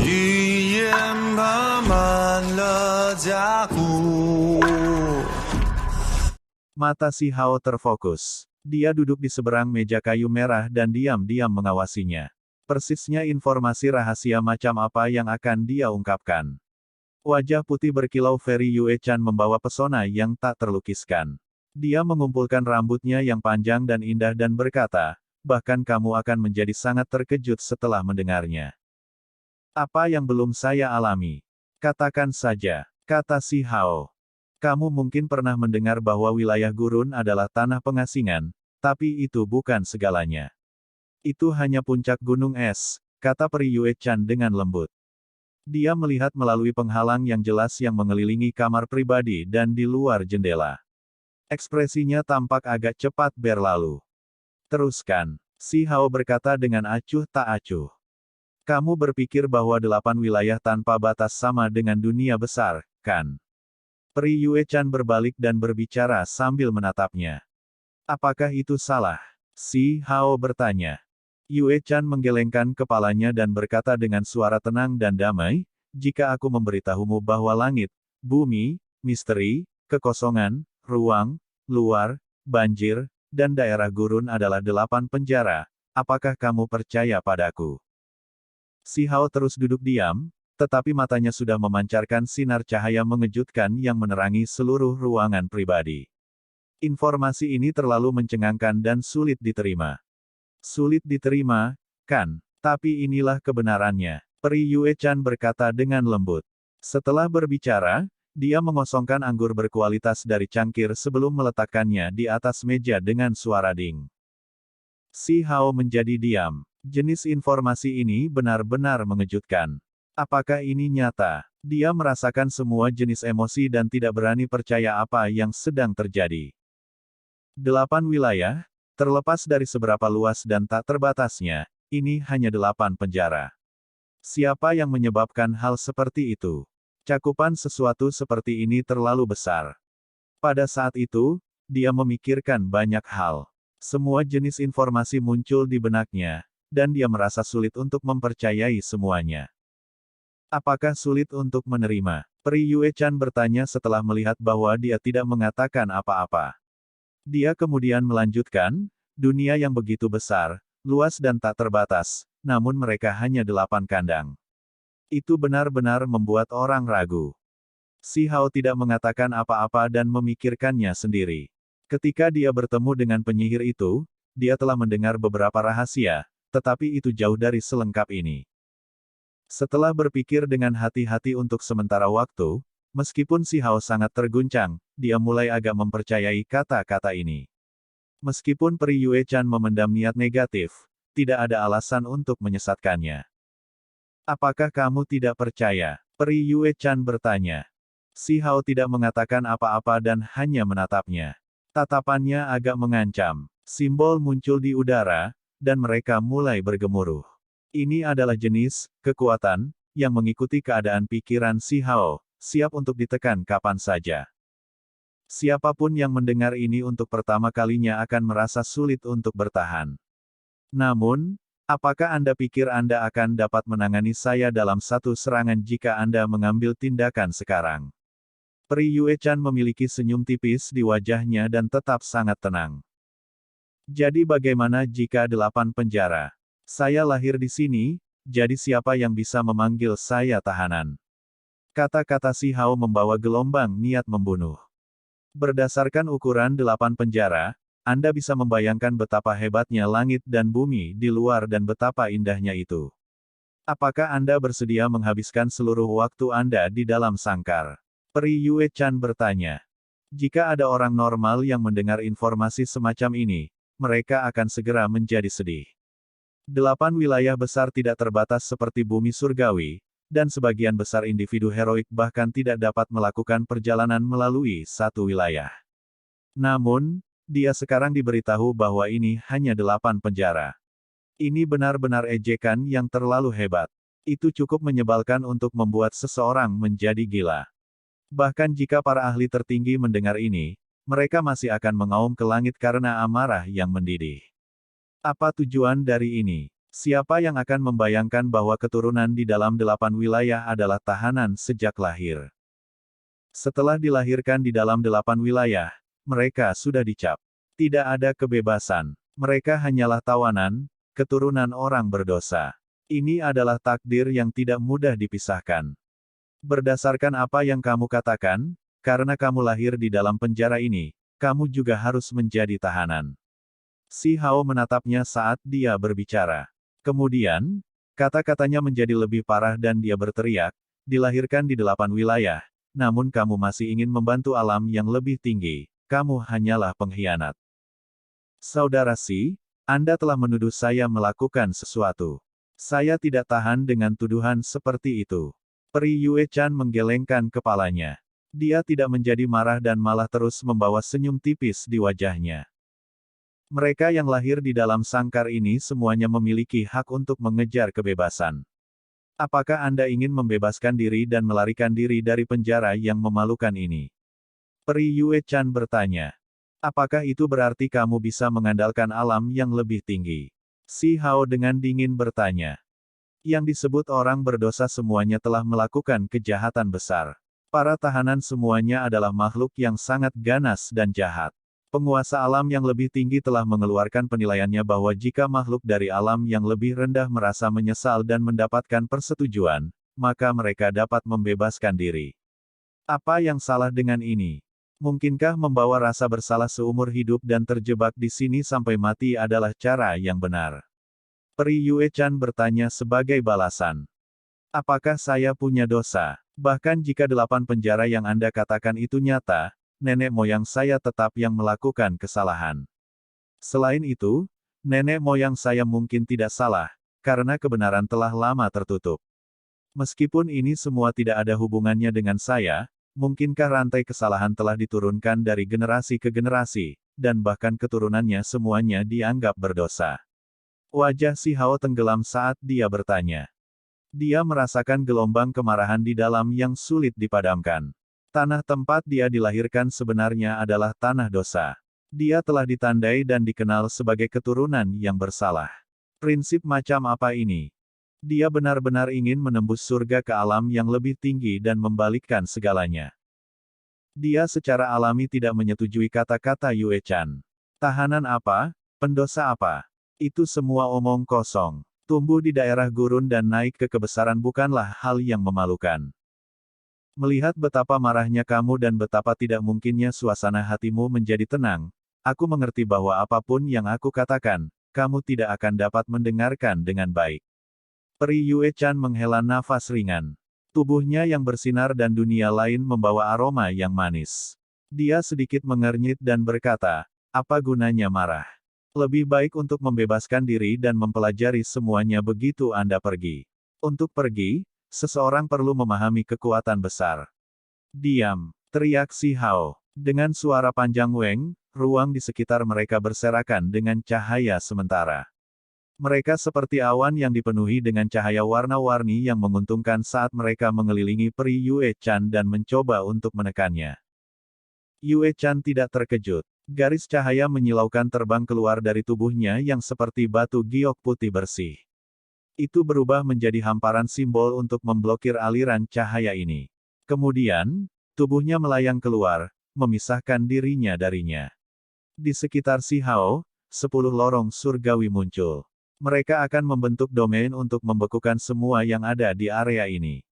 语言爬满了甲骨。 Mata si Hao terfokus. Dia duduk di seberang meja kayu merah dan diam-diam mengawasinya. Persisnya informasi rahasia macam apa yang akan dia ungkapkan. Wajah putih berkilau Feri Yue Chan membawa pesona yang tak terlukiskan. Dia mengumpulkan rambutnya yang panjang dan indah dan berkata, bahkan kamu akan menjadi sangat terkejut setelah mendengarnya. Apa yang belum saya alami? Katakan saja, kata si Hao. Kamu mungkin pernah mendengar bahwa wilayah gurun adalah tanah pengasingan, tapi itu bukan segalanya. Itu hanya puncak gunung es, kata Peri Yue Chan dengan lembut. Dia melihat melalui penghalang yang jelas yang mengelilingi kamar pribadi dan di luar jendela. Ekspresinya tampak agak cepat berlalu. Teruskan, si Hao berkata dengan acuh tak acuh. Kamu berpikir bahwa 8 wilayah tanpa batas sama dengan dunia besar, kan? Peri Yue Chan berbalik dan berbicara sambil menatapnya. Apakah itu salah? Si Hao bertanya. Yue Chan menggelengkan kepalanya dan berkata dengan suara tenang dan damai, jika aku memberitahumu bahwa langit, bumi, misteri, kekosongan, ruang, luar, banjir, dan daerah gurun adalah 8 penjara, apakah kamu percaya padaku? Si Hao terus duduk diam, tetapi matanya sudah memancarkan sinar cahaya mengejutkan yang menerangi seluruh ruangan pribadi. Informasi ini terlalu mencengangkan dan sulit diterima. Sulit diterima, kan? Tapi inilah kebenarannya. Peri Yue Chan berkata dengan lembut. Setelah berbicara, dia mengosongkan anggur berkualitas dari cangkir sebelum meletakkannya di atas meja dengan suara ding. Si Hao menjadi diam. Jenis informasi ini benar-benar mengejutkan. Apakah ini nyata? Dia merasakan semua jenis emosi dan tidak berani percaya apa yang sedang terjadi. 8 wilayah, terlepas dari seberapa luas dan tak terbatasnya, ini hanya 8 penjara. Siapa yang menyebabkan hal seperti itu? Cakupan sesuatu seperti ini terlalu besar. Pada saat itu, dia memikirkan banyak hal. Semua jenis informasi muncul di benaknya, dan dia merasa sulit untuk mempercayai semuanya. Apakah sulit untuk menerima? Peri Yue Chan bertanya setelah melihat bahwa dia tidak mengatakan apa-apa. Dia kemudian melanjutkan, dunia yang begitu besar, luas dan tak terbatas, namun mereka hanya 8 kandang. Itu benar-benar membuat orang ragu. Si Hao tidak mengatakan apa-apa dan memikirkannya sendiri. Ketika dia bertemu dengan penyihir itu, dia telah mendengar beberapa rahasia, tetapi itu jauh dari selengkap ini. Setelah berpikir dengan hati-hati untuk sementara waktu, meskipun si Hao sangat terguncang, dia mulai agak mempercayai kata-kata ini. Meskipun Peri Yue Chan memendam niat negatif, tidak ada alasan untuk menyesatkannya. Apakah kamu tidak percaya? Peri Yue Chan bertanya. Si Hao tidak mengatakan apa-apa dan hanya menatapnya. Tatapannya agak mengancam. Simbol muncul di udara, dan mereka mulai bergemuruh. Ini adalah jenis kekuatan yang mengikuti keadaan pikiran si Hao, siap untuk ditekan kapan saja. Siapapun yang mendengar ini untuk pertama kalinya akan merasa sulit untuk bertahan. Namun, apakah Anda pikir Anda akan dapat menangani saya dalam satu serangan jika Anda mengambil tindakan sekarang? Peri Yue Chan memiliki senyum tipis di wajahnya dan tetap sangat tenang. Jadi bagaimana jika 8 penjara? Saya lahir di sini, jadi siapa yang bisa memanggil saya tahanan? Kata-kata si Hao membawa gelombang niat membunuh. Berdasarkan ukuran 8 penjara, Anda bisa membayangkan betapa hebatnya langit dan bumi di luar dan betapa indahnya itu. Apakah Anda bersedia menghabiskan seluruh waktu Anda di dalam sangkar? Peri Yue Chan bertanya. Jika ada orang normal yang mendengar informasi semacam ini, mereka akan segera menjadi sedih. 8 wilayah besar tidak terbatas seperti bumi surgawi, dan sebagian besar individu heroik bahkan tidak dapat melakukan perjalanan melalui satu wilayah. Namun, dia sekarang diberitahu bahwa ini hanya 8 penjara. Ini benar-benar ejekan yang terlalu hebat. Itu cukup menyebalkan untuk membuat seseorang menjadi gila. Bahkan jika para ahli tertinggi mendengar ini, mereka masih akan mengaum ke langit karena amarah yang mendidih. Apa tujuan dari ini? Siapa yang akan membayangkan bahwa keturunan di dalam 8 wilayah adalah tahanan sejak lahir? Setelah dilahirkan di dalam 8 wilayah, mereka sudah dicap. Tidak ada kebebasan. Mereka hanyalah tawanan, keturunan orang berdosa. Ini adalah takdir yang tidak mudah dipisahkan. Berdasarkan apa yang kamu katakan, karena kamu lahir di dalam penjara ini, kamu juga harus menjadi tahanan. Si Hao menatapnya saat dia berbicara. Kemudian, kata-katanya menjadi lebih parah dan dia berteriak, dilahirkan di 8 wilayah, namun kamu masih ingin membantu alam yang lebih tinggi, kamu hanyalah pengkhianat. Saudara Si, Anda telah menuduh saya melakukan sesuatu. Saya tidak tahan dengan tuduhan seperti itu. Peri Yue Chan menggelengkan kepalanya. Dia tidak menjadi marah dan malah terus membawa senyum tipis di wajahnya. Mereka yang lahir di dalam sangkar ini semuanya memiliki hak untuk mengejar kebebasan. Apakah Anda ingin membebaskan diri dan melarikan diri dari penjara yang memalukan ini? Peri Yue Chan bertanya. Apakah itu berarti kamu bisa mengandalkan alam yang lebih tinggi? Si Hao dengan dingin bertanya. Yang disebut orang berdosa semuanya telah melakukan kejahatan besar. Para tahanan semuanya adalah makhluk yang sangat ganas dan jahat. Penguasa alam yang lebih tinggi telah mengeluarkan penilaiannya bahwa jika makhluk dari alam yang lebih rendah merasa menyesal dan mendapatkan persetujuan, maka mereka dapat membebaskan diri. Apa yang salah dengan ini? Mungkinkah membawa rasa bersalah seumur hidup dan terjebak di sini sampai mati adalah cara yang benar? Peri Yue Chan bertanya sebagai balasan. Apakah saya punya dosa? Bahkan jika 8 penjara yang Anda katakan itu nyata, nenek moyang saya tetap yang melakukan kesalahan. Selain itu, nenek moyang saya mungkin tidak salah, karena kebenaran telah lama tertutup. Meskipun ini semua tidak ada hubungannya dengan saya, mungkinkah rantai kesalahan telah diturunkan dari generasi ke generasi, dan bahkan keturunannya semuanya dianggap berdosa. Wajah Si Hao tenggelam saat dia bertanya. Dia merasakan gelombang kemarahan di dalam yang sulit dipadamkan. Tanah tempat dia dilahirkan sebenarnya adalah tanah dosa. Dia telah ditandai dan dikenal sebagai keturunan yang bersalah. Prinsip macam apa ini? Dia benar-benar ingin menembus surga ke alam yang lebih tinggi dan membalikkan segalanya. Dia secara alami tidak menyetujui kata-kata Yue Chan. Tahanan apa? Pendosa apa? Itu semua omong kosong. Tumbuh di daerah gurun dan naik ke kebesaran bukanlah hal yang memalukan. Melihat betapa marahnya kamu dan betapa tidak mungkinnya suasana hatimu menjadi tenang, aku mengerti bahwa apapun yang aku katakan, kamu tidak akan dapat mendengarkan dengan baik. Peri Yue Chan menghela nafas ringan. Tubuhnya yang bersinar dan dunia lain membawa aroma yang manis. Dia sedikit mengernyit dan berkata, apa gunanya marah? Lebih baik untuk membebaskan diri dan mempelajari semuanya begitu Anda pergi. Untuk pergi, seseorang perlu memahami kekuatan besar. Diam, teriak Si Hao. Dengan suara panjang Weng, ruang di sekitar mereka berserakan dengan cahaya sementara. Mereka seperti awan yang dipenuhi dengan cahaya warna-warni yang menguntungkan saat mereka mengelilingi Peri Yue Chan dan mencoba untuk menekannya. Yue Chan tidak terkejut. Garis cahaya menyilaukan terbang keluar dari tubuhnya yang seperti batu giok putih bersih. Itu berubah menjadi hamparan simbol untuk memblokir aliran cahaya ini. Kemudian, tubuhnya melayang keluar, memisahkan dirinya darinya. Di sekitar Si Hao, 10 lorong surgawi muncul. Mereka akan membentuk domain untuk membekukan semua yang ada di area ini.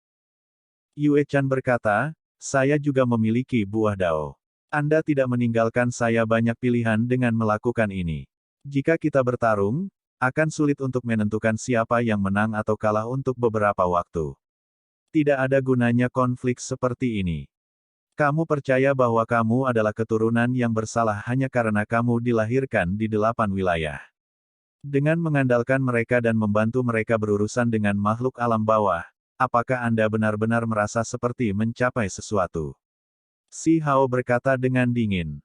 Yue Chan berkata, saya juga memiliki buah dao. Anda tidak meninggalkan saya banyak pilihan dengan melakukan ini. Jika kita bertarung, akan sulit untuk menentukan siapa yang menang atau kalah untuk beberapa waktu. Tidak ada gunanya konflik seperti ini. Kamu percaya bahwa kamu adalah keturunan yang bersalah hanya karena kamu dilahirkan di 8 wilayah. Dengan mengandalkan mereka dan membantu mereka berurusan dengan makhluk alam bawah, apakah Anda benar-benar merasa seperti mencapai sesuatu? Si Hao berkata dengan dingin.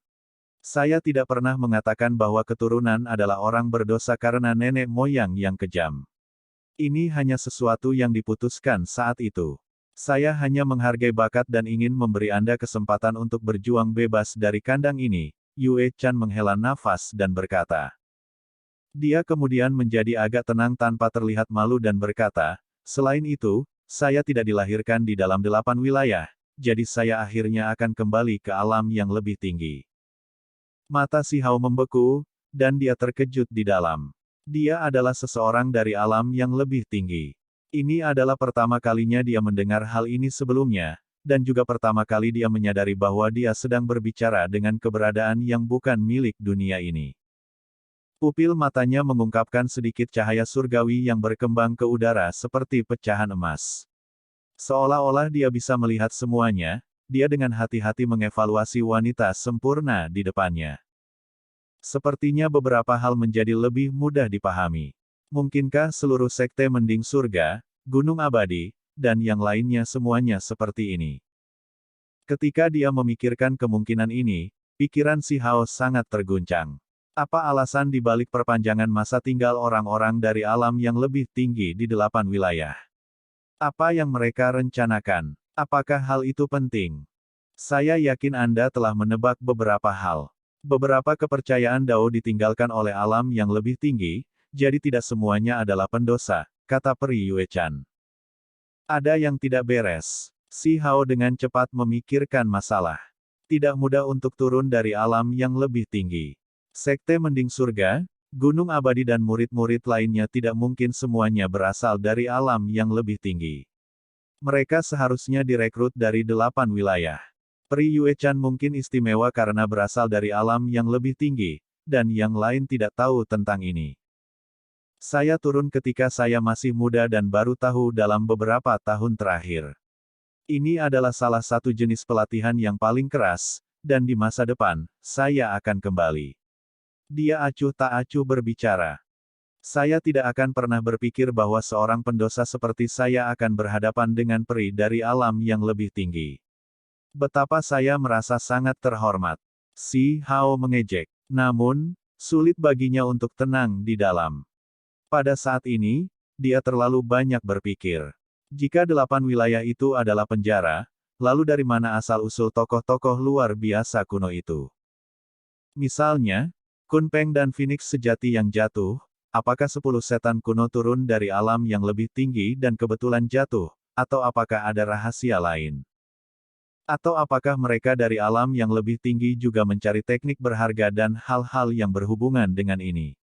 Saya tidak pernah mengatakan bahwa keturunan adalah orang berdosa karena nenek moyang yang kejam. Ini hanya sesuatu yang diputuskan saat itu. Saya hanya menghargai bakat dan ingin memberi Anda kesempatan untuk berjuang bebas dari kandang ini. Yue Chan menghela nafas dan berkata. Dia kemudian menjadi agak tenang tanpa terlihat malu dan berkata, selain itu, saya tidak dilahirkan di dalam 8 wilayah, jadi saya akhirnya akan kembali ke alam yang lebih tinggi. Mata si Hao membeku, dan dia terkejut di dalam. Dia adalah seseorang dari alam yang lebih tinggi. Ini adalah pertama kalinya dia mendengar hal ini sebelumnya, dan juga pertama kali dia menyadari bahwa dia sedang berbicara dengan keberadaan yang bukan milik dunia ini. Pupil matanya mengungkapkan sedikit cahaya surgawi yang berkembang ke udara seperti pecahan emas. Seolah-olah dia bisa melihat semuanya, dia dengan hati-hati mengevaluasi wanita sempurna di depannya. Sepertinya beberapa hal menjadi lebih mudah dipahami. Mungkinkah seluruh sekte mending surga, gunung abadi, dan yang lainnya semuanya seperti ini? Ketika dia memikirkan kemungkinan ini, pikiran si Hao sangat terguncang. Apa alasan di balik perpanjangan masa tinggal orang-orang dari alam yang lebih tinggi di 8 wilayah? Apa yang mereka rencanakan? Apakah hal itu penting? Saya yakin Anda telah menebak beberapa hal. Beberapa kepercayaan Dao ditinggalkan oleh alam yang lebih tinggi, jadi tidak semuanya adalah pendosa, kata Peri Yue-chan. Ada yang tidak beres. Si Hao dengan cepat memikirkan masalah. Tidak mudah untuk turun dari alam yang lebih tinggi. Sekte mending surga, gunung abadi dan murid-murid lainnya tidak mungkin semuanya berasal dari alam yang lebih tinggi. Mereka seharusnya direkrut dari 8 wilayah. Peri Yue-chan mungkin istimewa karena berasal dari alam yang lebih tinggi, dan yang lain tidak tahu tentang ini. Saya turun ketika saya masih muda dan baru tahu dalam beberapa tahun terakhir. Ini adalah salah satu jenis pelatihan yang paling keras, dan di masa depan, saya akan kembali. Dia acuh tak acuh berbicara. Saya tidak akan pernah berpikir bahwa seorang pendosa seperti saya akan berhadapan dengan peri dari alam yang lebih tinggi. Betapa saya merasa sangat terhormat. Si Hao mengejek. Namun, sulit baginya untuk tenang di dalam. Pada saat ini, dia terlalu banyak berpikir. Jika 8 wilayah itu adalah penjara, lalu dari mana asal-usul tokoh-tokoh luar biasa kuno itu? Misalnya, Kunpeng dan Phoenix sejati yang jatuh, apakah 10 setan kuno turun dari alam yang lebih tinggi dan kebetulan jatuh, atau apakah ada rahasia lain? Atau apakah mereka dari alam yang lebih tinggi juga mencari teknik berharga dan hal-hal yang berhubungan dengan ini?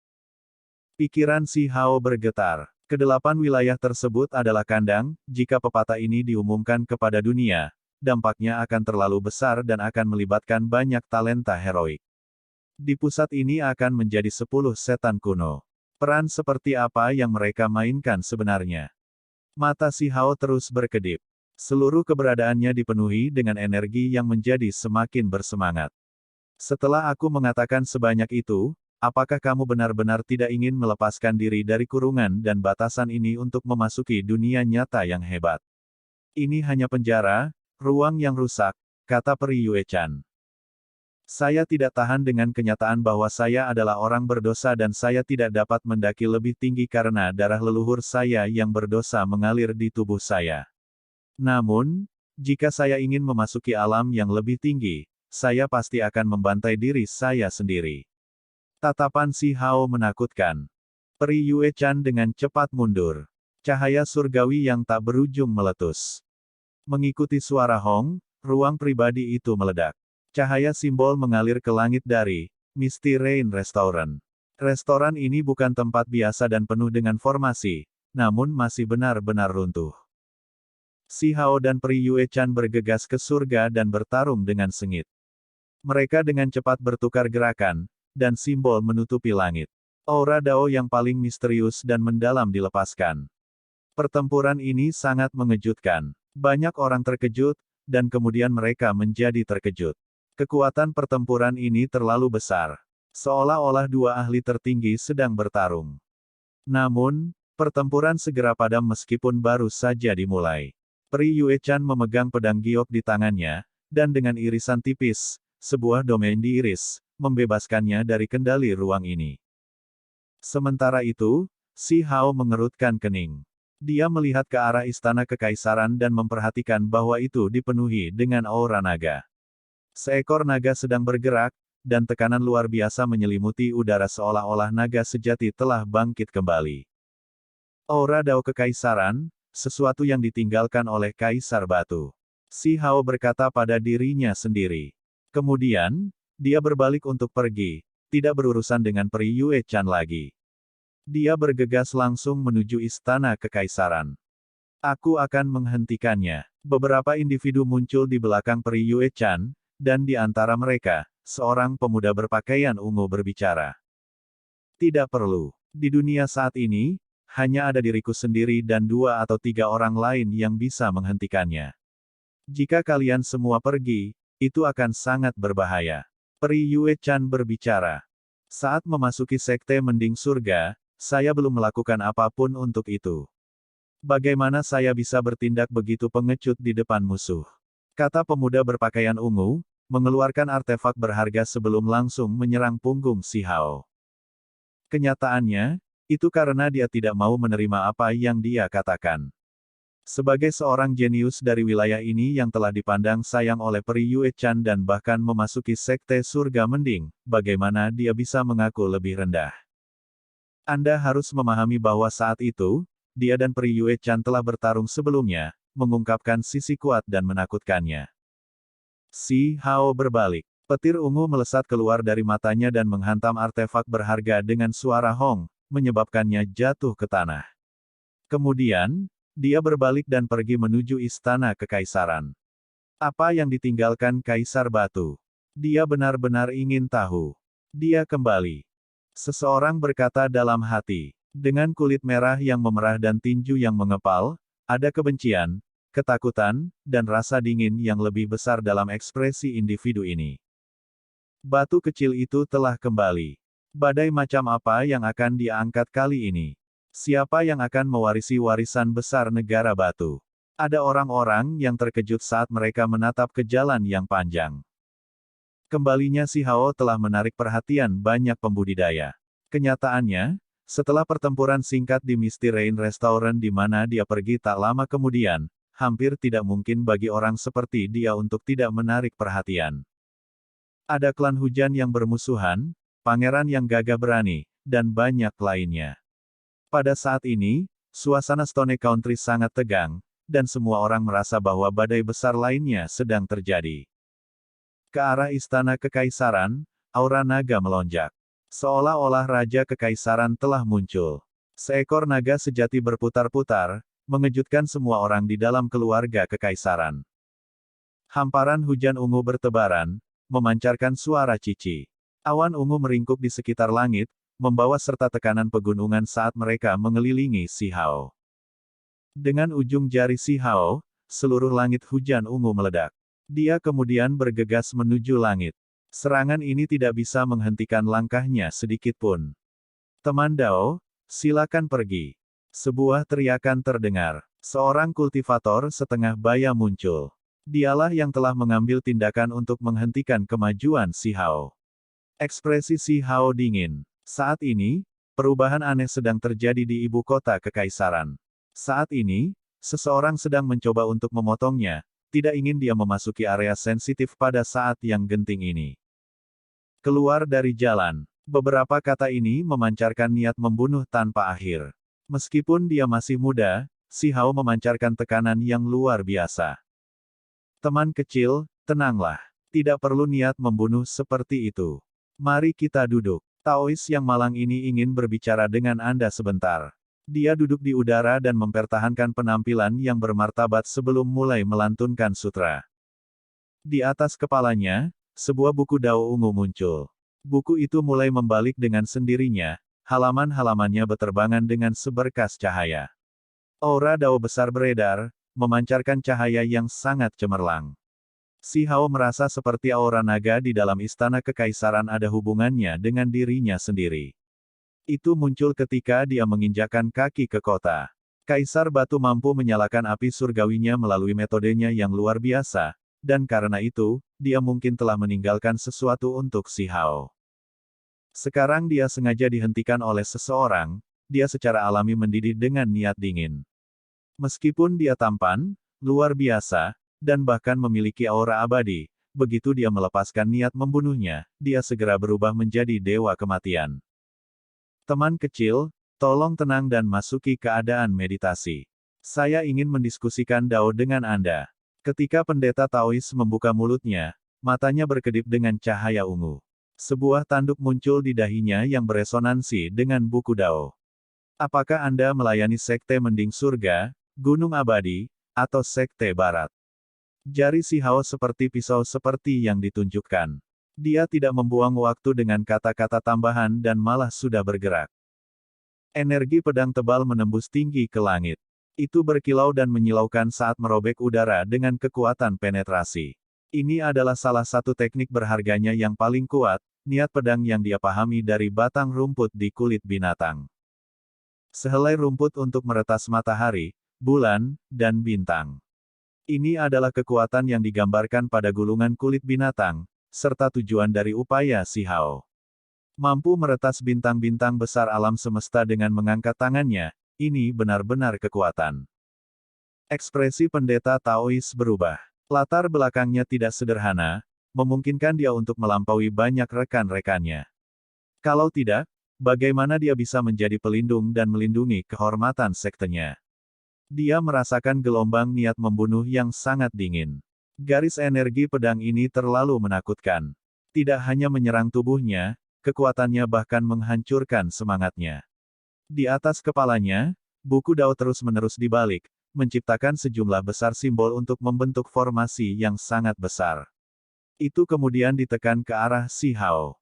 Pikiran si Hao bergetar. Kedelapan wilayah tersebut adalah kandang, jika pepatah ini diumumkan kepada dunia, dampaknya akan terlalu besar dan akan melibatkan banyak talenta heroik. Di pusat ini akan menjadi 10 setan kuno. Peran seperti apa yang mereka mainkan sebenarnya? Mata si Hao terus berkedip. Seluruh keberadaannya dipenuhi dengan energi yang menjadi semakin bersemangat. Setelah aku mengatakan sebanyak itu, apakah kamu benar-benar tidak ingin melepaskan diri dari kurungan dan batasan ini untuk memasuki dunia nyata yang hebat? Ini hanya penjara, ruang yang rusak, kata Peri Yue-chan. Saya tidak tahan dengan kenyataan bahwa saya adalah orang berdosa dan saya tidak dapat mendaki lebih tinggi karena darah leluhur saya yang berdosa mengalir di tubuh saya. Namun, jika saya ingin memasuki alam yang lebih tinggi, saya pasti akan membantai diri saya sendiri. Tatapan si Hao menakutkan. Peri Yue-chan dengan cepat mundur. Cahaya surgawi yang tak berujung meletus. Mengikuti suara Hong, ruang pribadi itu meledak. Cahaya simbol mengalir ke langit dari Misty Rain Restaurant. Restoran ini bukan tempat biasa dan penuh dengan formasi, namun masih benar-benar runtuh. Si Hao dan Peri Yue-chan bergegas ke surga dan bertarung dengan sengit. Mereka dengan cepat bertukar gerakan, dan simbol menutupi langit. Aura Dao yang paling misterius dan mendalam dilepaskan. Pertempuran ini sangat mengejutkan. Banyak orang terkejut, dan kemudian mereka menjadi terkejut. Kekuatan pertempuran ini terlalu besar. Seolah-olah dua ahli tertinggi sedang bertarung. Namun, pertempuran segera padam meskipun baru saja dimulai. Peri Yue-chan memegang pedang giok di tangannya, dan dengan irisan tipis, sebuah domain diiris, membebaskannya dari kendali ruang ini. Sementara itu, si Hao mengerutkan kening. Dia melihat ke arah istana kekaisaran dan memperhatikan bahwa itu dipenuhi dengan aura naga. Seekor naga sedang bergerak, dan tekanan luar biasa menyelimuti udara seolah-olah naga sejati telah bangkit kembali. Aura Dao Kekaisaran, sesuatu yang ditinggalkan oleh Kaisar Batu. Si Hao berkata pada dirinya sendiri. Kemudian, dia berbalik untuk pergi, tidak berurusan dengan Peri Yue Chan lagi. Dia bergegas langsung menuju Istana Kekaisaran. Aku akan menghentikannya. Beberapa individu muncul di belakang Peri Yue Chan, dan di antara mereka, seorang pemuda berpakaian ungu berbicara. Tidak perlu. Di dunia saat ini, hanya ada diriku sendiri dan 2 atau 3 orang lain yang bisa menghentikannya. Jika kalian semua pergi, itu akan sangat berbahaya. Peri Yue Chan berbicara. Saat memasuki Sekte Mending Surga, saya belum melakukan apapun untuk itu. Bagaimana saya bisa bertindak begitu pengecut di depan musuh? Kata pemuda berpakaian ungu, mengeluarkan artefak berharga sebelum langsung menyerang punggung si Hao. Kenyataannya, itu karena dia tidak mau menerima apa yang dia katakan. Sebagai seorang jenius dari wilayah ini yang telah dipandang sayang oleh Peri Yue Chan dan bahkan memasuki Sekte Surga Mending, bagaimana dia bisa mengaku lebih rendah? Anda harus memahami bahwa saat itu, dia dan Peri Yue Chan telah bertarung sebelumnya, mengungkapkan sisi kuat dan menakutkannya. Si Hao berbalik. Petir ungu melesat keluar dari matanya dan menghantam artefak berharga dengan suara hong, menyebabkannya jatuh ke tanah. Kemudian, dia berbalik dan pergi menuju Istana Kekaisaran. Apa yang ditinggalkan Kaisar Batu? Dia benar-benar ingin tahu. Dia kembali. Seseorang berkata dalam hati. Dengan kulit merah yang memerah dan tinju yang mengepal, ada kebencian, ketakutan, dan rasa dingin yang lebih besar dalam ekspresi individu ini. Batu kecil itu telah kembali. Badai macam apa yang akan dia angkat kali ini? Siapa yang akan mewarisi warisan besar negara Batu? Ada orang-orang yang terkejut saat mereka menatap ke jalan yang panjang. Kembalinya si Hao telah menarik perhatian banyak pembudidaya. Kenyataannya, setelah pertempuran singkat di Misty Rain Restaurant di mana dia pergi tak lama kemudian, hampir tidak mungkin bagi orang seperti dia untuk tidak menarik perhatian. Ada klan hujan yang bermusuhan, pangeran yang gagah berani, dan banyak lainnya. Pada saat ini, suasana Stone Country sangat tegang, dan semua orang merasa bahwa badai besar lainnya sedang terjadi. Ke arah Istana Kekaisaran, aura naga melonjak. Seolah-olah Raja Kekaisaran telah muncul. Seekor naga sejati berputar-putar, mengejutkan semua orang di dalam keluarga Kekaisaran. Hamparan hujan ungu bertebaran, memancarkan suara cici. Awan ungu meringkuk di sekitar langit, membawa serta tekanan pegunungan saat mereka mengelilingi si Hao. Dengan ujung jari si Hao, seluruh langit hujan ungu meledak. Dia kemudian bergegas menuju langit. Serangan ini tidak bisa menghentikan langkahnya sedikit pun. Teman Dao, silakan pergi. Sebuah teriakan terdengar. Seorang kultivator setengah baya muncul. Dialah yang telah mengambil tindakan untuk menghentikan kemajuan si Hao. Ekspresi si Hao dingin. Saat ini, perubahan aneh sedang terjadi di ibu kota Kekaisaran. Saat ini, seseorang sedang mencoba untuk memotongnya. Tidak ingin dia memasuki area sensitif pada saat yang genting ini. Keluar dari jalan. Beberapa kata ini memancarkan niat membunuh tanpa akhir. Meskipun dia masih muda, si Hao memancarkan tekanan yang luar biasa. Teman kecil, tenanglah. Tidak perlu niat membunuh seperti itu. Mari kita duduk. Taois yang malang ini ingin berbicara dengan Anda sebentar. Dia duduk di udara dan mempertahankan penampilan yang bermartabat sebelum mulai melantunkan sutra. Di atas kepalanya, sebuah buku Dao ungu muncul. Buku itu mulai membalik dengan sendirinya, halaman-halamannya beterbangan dengan seberkas cahaya. Aura Dao besar beredar, memancarkan cahaya yang sangat cemerlang. Si Hao merasa seperti aura naga di dalam Istana Kekaisaran ada hubungannya dengan dirinya sendiri. Itu muncul ketika dia menginjakkan kaki ke kota. Kaisar Batu mampu menyalakan api surgawinya melalui metodenya yang luar biasa, dan karena itu, dia mungkin telah meninggalkan sesuatu untuk si Hao. Sekarang dia sengaja dihentikan oleh seseorang, dia secara alami mendidih dengan niat dingin. Meskipun dia tampan, luar biasa, dan bahkan memiliki aura abadi, begitu dia melepaskan niat membunuhnya, dia segera berubah menjadi dewa kematian. Teman kecil, tolong tenang dan masuki keadaan meditasi. Saya ingin mendiskusikan Dao dengan Anda. Ketika pendeta Taois membuka mulutnya, matanya berkedip dengan cahaya ungu. Sebuah tanduk muncul di dahinya yang beresonansi dengan buku Dao. Apakah Anda melayani sekte mending surga, gunung abadi, atau sekte barat? Jari si Hao seperti pisau seperti yang ditunjukkan. Dia tidak membuang waktu dengan kata-kata tambahan dan malah sudah bergerak. Energi pedang tebal menembus tinggi ke langit. Itu berkilau dan menyilaukan saat merobek udara dengan kekuatan penetrasi. Ini adalah salah satu teknik berharganya yang paling kuat, niat pedang yang dia pahami dari batang rumput di kulit binatang. Sehelai rumput untuk meretas matahari, bulan, dan bintang. Ini adalah kekuatan yang digambarkan pada gulungan kulit binatang, serta tujuan dari upaya si Hao. Mampu meretas bintang-bintang besar alam semesta dengan mengangkat tangannya, ini benar-benar kekuatan. Ekspresi pendeta Taois berubah. Latar belakangnya tidak sederhana, memungkinkan dia untuk melampaui banyak rekan-rekannya. Kalau tidak, bagaimana dia bisa menjadi pelindung dan melindungi kehormatan sektenya? Dia merasakan gelombang niat membunuh yang sangat dingin. Garis energi pedang ini terlalu menakutkan. Tidak hanya menyerang tubuhnya, kekuatannya bahkan menghancurkan semangatnya. Di atas kepalanya, buku Dao terus-menerus dibalik, menciptakan sejumlah besar simbol untuk membentuk formasi yang sangat besar. Itu kemudian ditekan ke arah si Hao.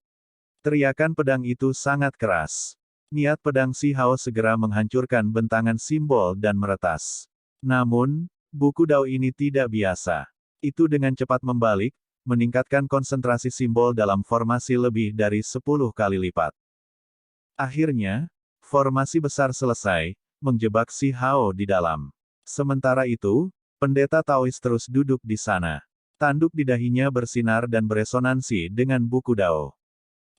Teriakan pedang itu sangat keras. Niat pedang si Hao segera menghancurkan bentangan simbol dan meretas. Namun, buku Dao ini tidak biasa. Itu dengan cepat membalik, meningkatkan konsentrasi simbol dalam formasi lebih dari 10 kali lipat. Akhirnya, formasi besar selesai, menjebak si Hao di dalam. Sementara itu, pendeta Taois terus duduk di sana. Tanduk di dahinya bersinar dan beresonansi dengan buku Dao.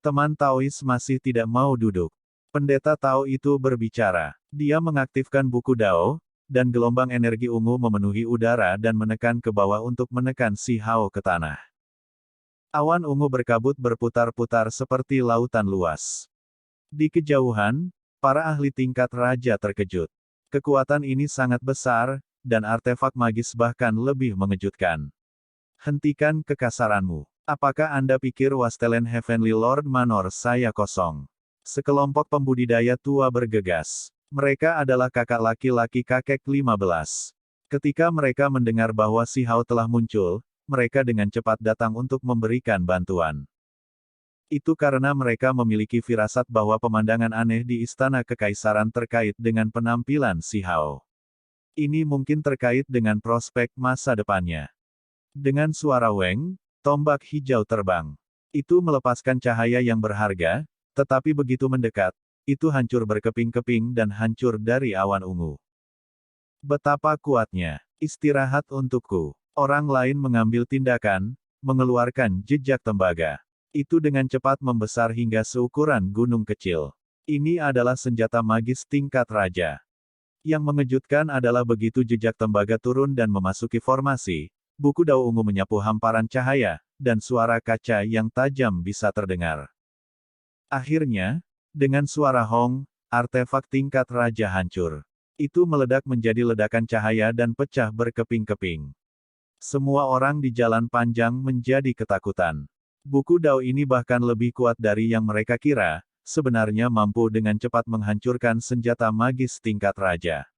Teman Taois masih tidak mau duduk. Pendeta Tao itu berbicara. Dia mengaktifkan buku Dao, dan gelombang energi ungu memenuhi udara dan menekan ke bawah untuk menekan si Hao ke tanah. Awan ungu berkabut berputar-putar seperti lautan luas. Di kejauhan, para ahli tingkat raja terkejut. Kekuatan ini sangat besar, dan artefak magis bahkan lebih mengejutkan. Hentikan kekasaranmu. Apakah Anda pikir Wastelen Heavenly Lord Manor saya kosong? Sekelompok pembudidaya tua bergegas. Mereka adalah kakak laki-laki kakek 15. Ketika mereka mendengar bahwa si Hao telah muncul, mereka dengan cepat datang untuk memberikan bantuan. Itu karena mereka memiliki firasat bahwa pemandangan aneh di istana kekaisaran terkait dengan penampilan si Hao. Ini mungkin terkait dengan prospek masa depannya. Dengan suara weng, tombak hijau terbang. Itu melepaskan cahaya yang berharga, tetapi begitu mendekat, itu hancur berkeping-keping dan hancur dari awan ungu. Betapa kuatnya. Istirahat untukku. Orang lain mengambil tindakan, mengeluarkan jejak tembaga. Itu dengan cepat membesar hingga seukuran gunung kecil. Ini adalah senjata magis tingkat raja. Yang mengejutkan adalah begitu jejak tembaga turun dan memasuki formasi, buku Dao ungu menyapu hamparan cahaya, dan suara kaca yang tajam bisa terdengar. Akhirnya, dengan suara hong, artefak tingkat raja hancur. Itu meledak menjadi ledakan cahaya dan pecah berkeping-keping. Semua orang di jalan panjang menjadi ketakutan. Buku Dao ini bahkan lebih kuat dari yang mereka kira, sebenarnya mampu dengan cepat menghancurkan senjata magis tingkat raja.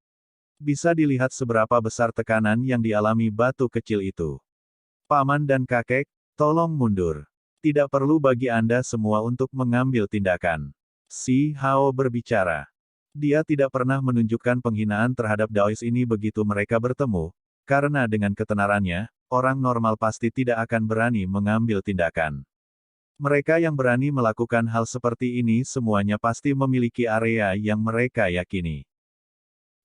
Bisa dilihat seberapa besar tekanan yang dialami batu kecil itu. Paman dan kakek, tolong mundur. Tidak perlu bagi Anda semua untuk mengambil tindakan. Si Hao berbicara. Dia tidak pernah menunjukkan penghinaan terhadap Daois ini begitu mereka bertemu, karena dengan ketenarannya, orang normal pasti tidak akan berani mengambil tindakan. Mereka yang berani melakukan hal seperti ini semuanya pasti memiliki area yang mereka yakini.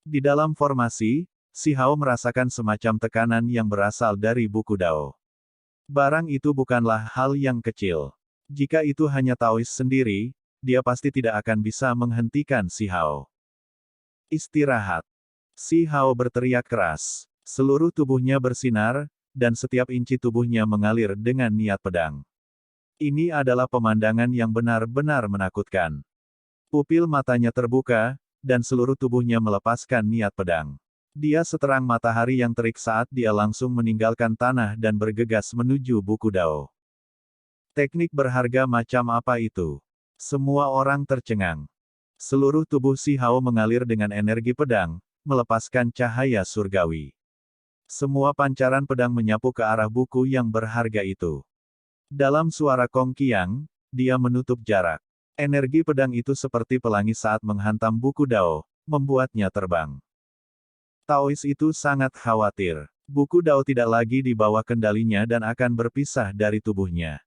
Di dalam formasi, si Hao merasakan semacam tekanan yang berasal dari buku Dao. Barang itu bukanlah hal yang kecil. Jika itu hanya Taois sendiri, dia pasti tidak akan bisa menghentikan si Hao. Istirahat. Si Hao berteriak keras. Seluruh tubuhnya bersinar, dan setiap inci tubuhnya mengalir dengan niat pedang. Ini adalah pemandangan yang benar-benar menakutkan. Pupil matanya terbuka, dan seluruh tubuhnya melepaskan niat pedang. Dia seterang matahari yang terik saat dia langsung meninggalkan tanah dan bergegas menuju buku Dao. Teknik berharga macam apa itu? Semua orang tercengang. Seluruh tubuh Si Hao mengalir dengan energi pedang, melepaskan cahaya surgawi. Semua pancaran pedang menyapu ke arah buku yang berharga itu. Dalam suara Kong Qiang, dia menutup jarak. Energi pedang itu seperti pelangi saat menghantam buku Dao, membuatnya terbang. Taois itu sangat khawatir. Buku Dao tidak lagi di bawah kendalinya dan akan berpisah dari tubuhnya.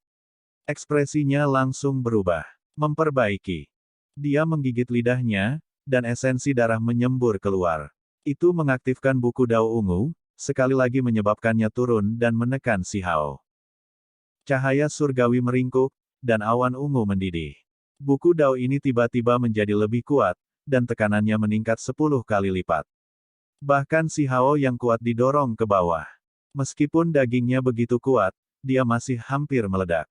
Ekspresinya langsung berubah. Memperbaiki. Dia menggigit lidahnya, dan esensi darah menyembur keluar. Itu mengaktifkan buku Dao ungu, sekali lagi menyebabkannya turun dan menekan Si Hao. Cahaya surgawi meringkuk, dan awan ungu mendidih. Buku Dao ini tiba-tiba menjadi lebih kuat, dan tekanannya meningkat 10 kali lipat. Bahkan Si Hao yang kuat didorong ke bawah. Meskipun dagingnya begitu kuat, dia masih hampir meledak.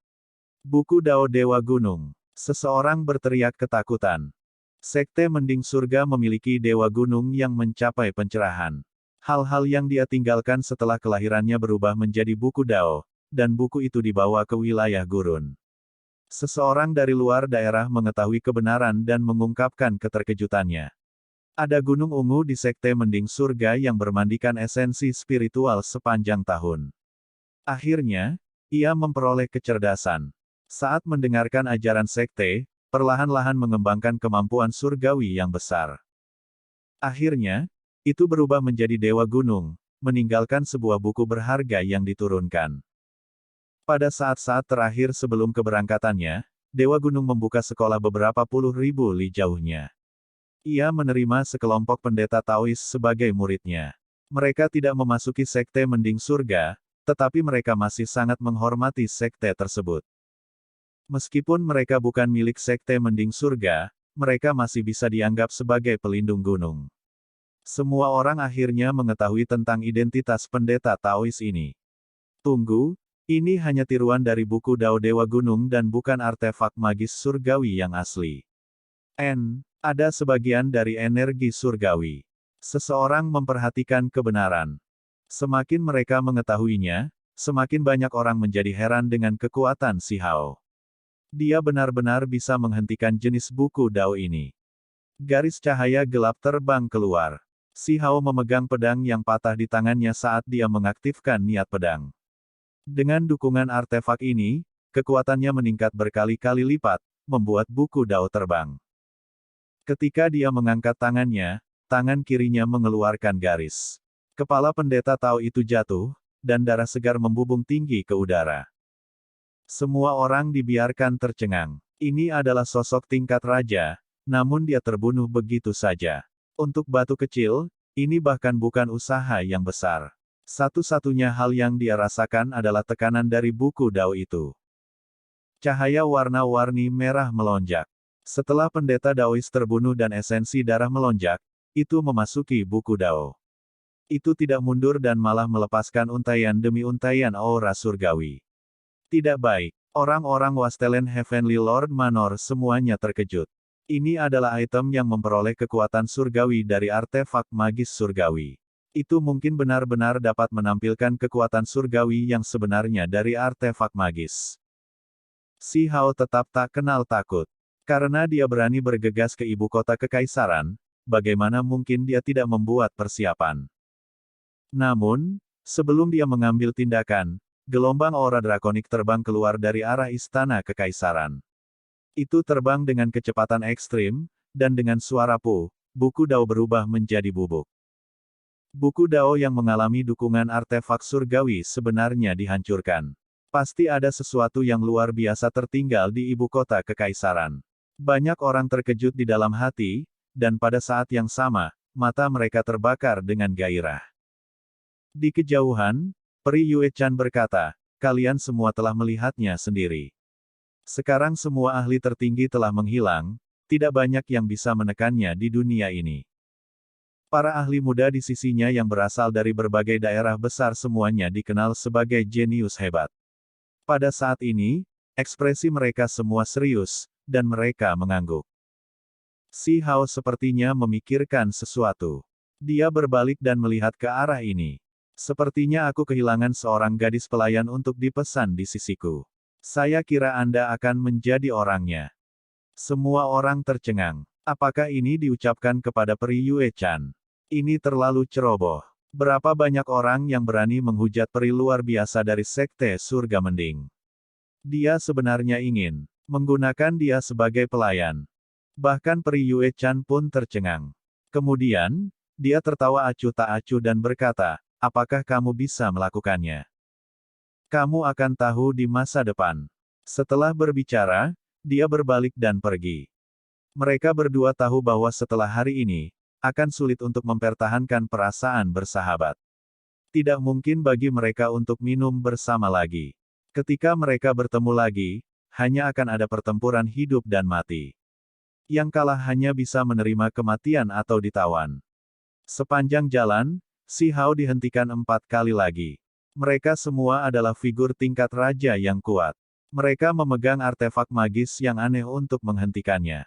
Buku Dao Dewa Gunung. Seseorang berteriak ketakutan. Sekte Mending Surga memiliki Dewa Gunung yang mencapai pencerahan. Hal-hal yang dia tinggalkan setelah kelahirannya berubah menjadi buku Dao, dan buku itu dibawa ke wilayah gurun. Seseorang dari luar daerah mengetahui kebenaran dan mengungkapkan keterkejutannya. Ada gunung ungu di Sekte Mending Surga yang bermandikan esensi spiritual sepanjang tahun. Akhirnya, ia memperoleh kecerdasan. Saat mendengarkan ajaran sekte, perlahan-lahan mengembangkan kemampuan surgawi yang besar. Akhirnya, itu berubah menjadi Dewa Gunung, meninggalkan sebuah buku berharga yang diturunkan. Pada saat-saat terakhir sebelum keberangkatannya, Dewa Gunung membuka sekolah beberapa puluh ribu li jauhnya. Ia menerima sekelompok pendeta Taois sebagai muridnya. Mereka tidak memasuki Sekte Mending Surga, tetapi mereka masih sangat menghormati sekte tersebut. Meskipun mereka bukan milik Sekte Mending Surga, mereka masih bisa dianggap sebagai pelindung gunung. Semua orang akhirnya mengetahui tentang identitas pendeta Taois ini. Tunggu, ini hanya tiruan dari buku Dao Dewa Gunung dan bukan artefak magis surgawi yang asli. Ada sebagian dari energi surgawi. Seseorang memperhatikan kebenaran. Semakin mereka mengetahuinya, semakin banyak orang menjadi heran dengan kekuatan Si Hao. Dia benar-benar bisa menghentikan jenis buku Dao ini. Garis cahaya gelap terbang keluar. Si Hao memegang pedang yang patah di tangannya saat dia mengaktifkan niat pedang. Dengan dukungan artefak ini, kekuatannya meningkat berkali-kali lipat, membuat buku Dao terbang. Ketika dia mengangkat tangannya, tangan kirinya mengeluarkan garis. Kepala pendeta Tao itu jatuh, dan darah segar membubung tinggi ke udara. Semua orang dibiarkan tercengang. Ini adalah sosok tingkat raja, namun dia terbunuh begitu saja. Untuk batu kecil, ini bahkan bukan usaha yang besar. Satu-satunya hal yang dia rasakan adalah tekanan dari buku Dao itu. Cahaya warna-warni merah melonjak. Setelah pendeta Daois terbunuh dan esensi darah melonjak, itu memasuki buku Dao. Itu tidak mundur dan malah melepaskan untaian demi untaian aura surgawi. Tidak baik. Orang-orang Wastelen Heavenly Lord Manor semuanya terkejut. Ini adalah item yang memperoleh kekuatan surgawi dari artefak magis surgawi. Itu mungkin benar-benar dapat menampilkan kekuatan surgawi yang sebenarnya dari artefak magis. Si Hao tetap tak kenal takut. Karena dia berani bergegas ke ibu kota kekaisaran, bagaimana mungkin dia tidak membuat persiapan? Namun, sebelum dia mengambil tindakan, gelombang aura drakonik terbang keluar dari arah istana kekaisaran. Itu terbang dengan kecepatan ekstrim, dan dengan suara buku Dao berubah menjadi bubuk. Buku Dao yang mengalami dukungan artefak surgawi sebenarnya dihancurkan. Pasti ada sesuatu yang luar biasa tertinggal di ibu kota kekaisaran. Banyak orang terkejut di dalam hati, dan pada saat yang sama, mata mereka terbakar dengan gairah. Di kejauhan, Peri Yue Chan berkata, kalian semua telah melihatnya sendiri. Sekarang semua ahli tertinggi telah menghilang, tidak banyak yang bisa menekannya di dunia ini. Para ahli muda di sisinya yang berasal dari berbagai daerah besar semuanya dikenal sebagai jenius hebat. Pada saat ini, ekspresi mereka semua serius, dan mereka mengangguk. Si Hao sepertinya memikirkan sesuatu. Dia berbalik dan melihat ke arah ini. Sepertinya aku kehilangan seorang gadis pelayan untuk dipesan di sisiku. Saya kira Anda akan menjadi orangnya. Semua orang tercengang. Apakah ini diucapkan kepada Peri Yue-chan? Ini terlalu ceroboh. Berapa banyak orang yang berani menghujat peri luar biasa dari Sekte Surga Mending? Dia sebenarnya ingin menggunakan dia sebagai pelayan. Bahkan Peri Yue-chan pun tercengang. Kemudian, dia tertawa acuh tak acuh dan berkata, apakah kamu bisa melakukannya? Kamu akan tahu di masa depan. Setelah berbicara, dia berbalik dan pergi. Mereka berdua tahu bahwa setelah hari ini, akan sulit untuk mempertahankan perasaan bersahabat. Tidak mungkin bagi mereka untuk minum bersama lagi. Ketika mereka bertemu lagi, hanya akan ada pertempuran hidup dan mati. Yang kalah hanya bisa menerima kematian atau ditawan. Sepanjang jalan, Si Hao dihentikan 4 kali lagi. Mereka semua adalah figur tingkat raja yang kuat. Mereka memegang artefak magis yang aneh untuk menghentikannya.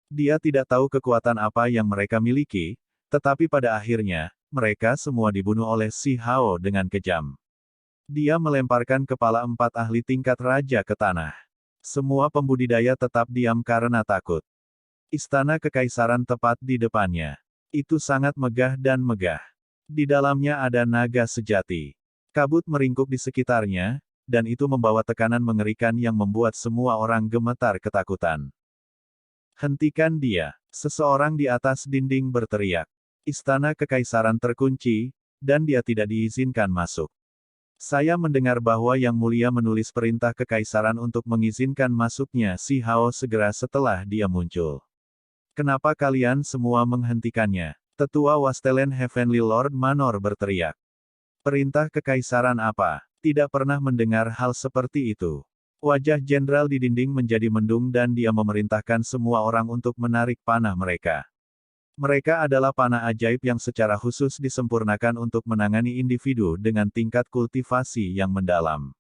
Dia tidak tahu kekuatan apa yang mereka miliki, tetapi pada akhirnya, mereka semua dibunuh oleh Si Hao dengan kejam. Dia melemparkan kepala 4 ahli tingkat raja ke tanah. Semua pembudidaya tetap diam karena takut. Istana kekaisaran tepat di depannya. Itu sangat megah dan megah. Di dalamnya ada naga sejati. Kabut meringkuk di sekitarnya, dan itu membawa tekanan mengerikan yang membuat semua orang gemetar ketakutan. Hentikan dia! Seseorang di atas dinding berteriak. Istana kekaisaran terkunci, dan dia tidak diizinkan masuk. Saya mendengar bahwa Yang Mulia menulis perintah kekaisaran untuk mengizinkan masuknya Si Hao segera setelah dia muncul. Kenapa kalian semua menghentikannya? Tetua Wastelen Heavenly Lord Manor berteriak. Perintah kekaisaran apa? Tidak pernah mendengar hal seperti itu. Wajah jenderal di dinding menjadi mendung dan dia memerintahkan semua orang untuk menarik panah mereka. Mereka adalah panah ajaib yang secara khusus disempurnakan untuk menangani individu dengan tingkat kultivasi yang mendalam.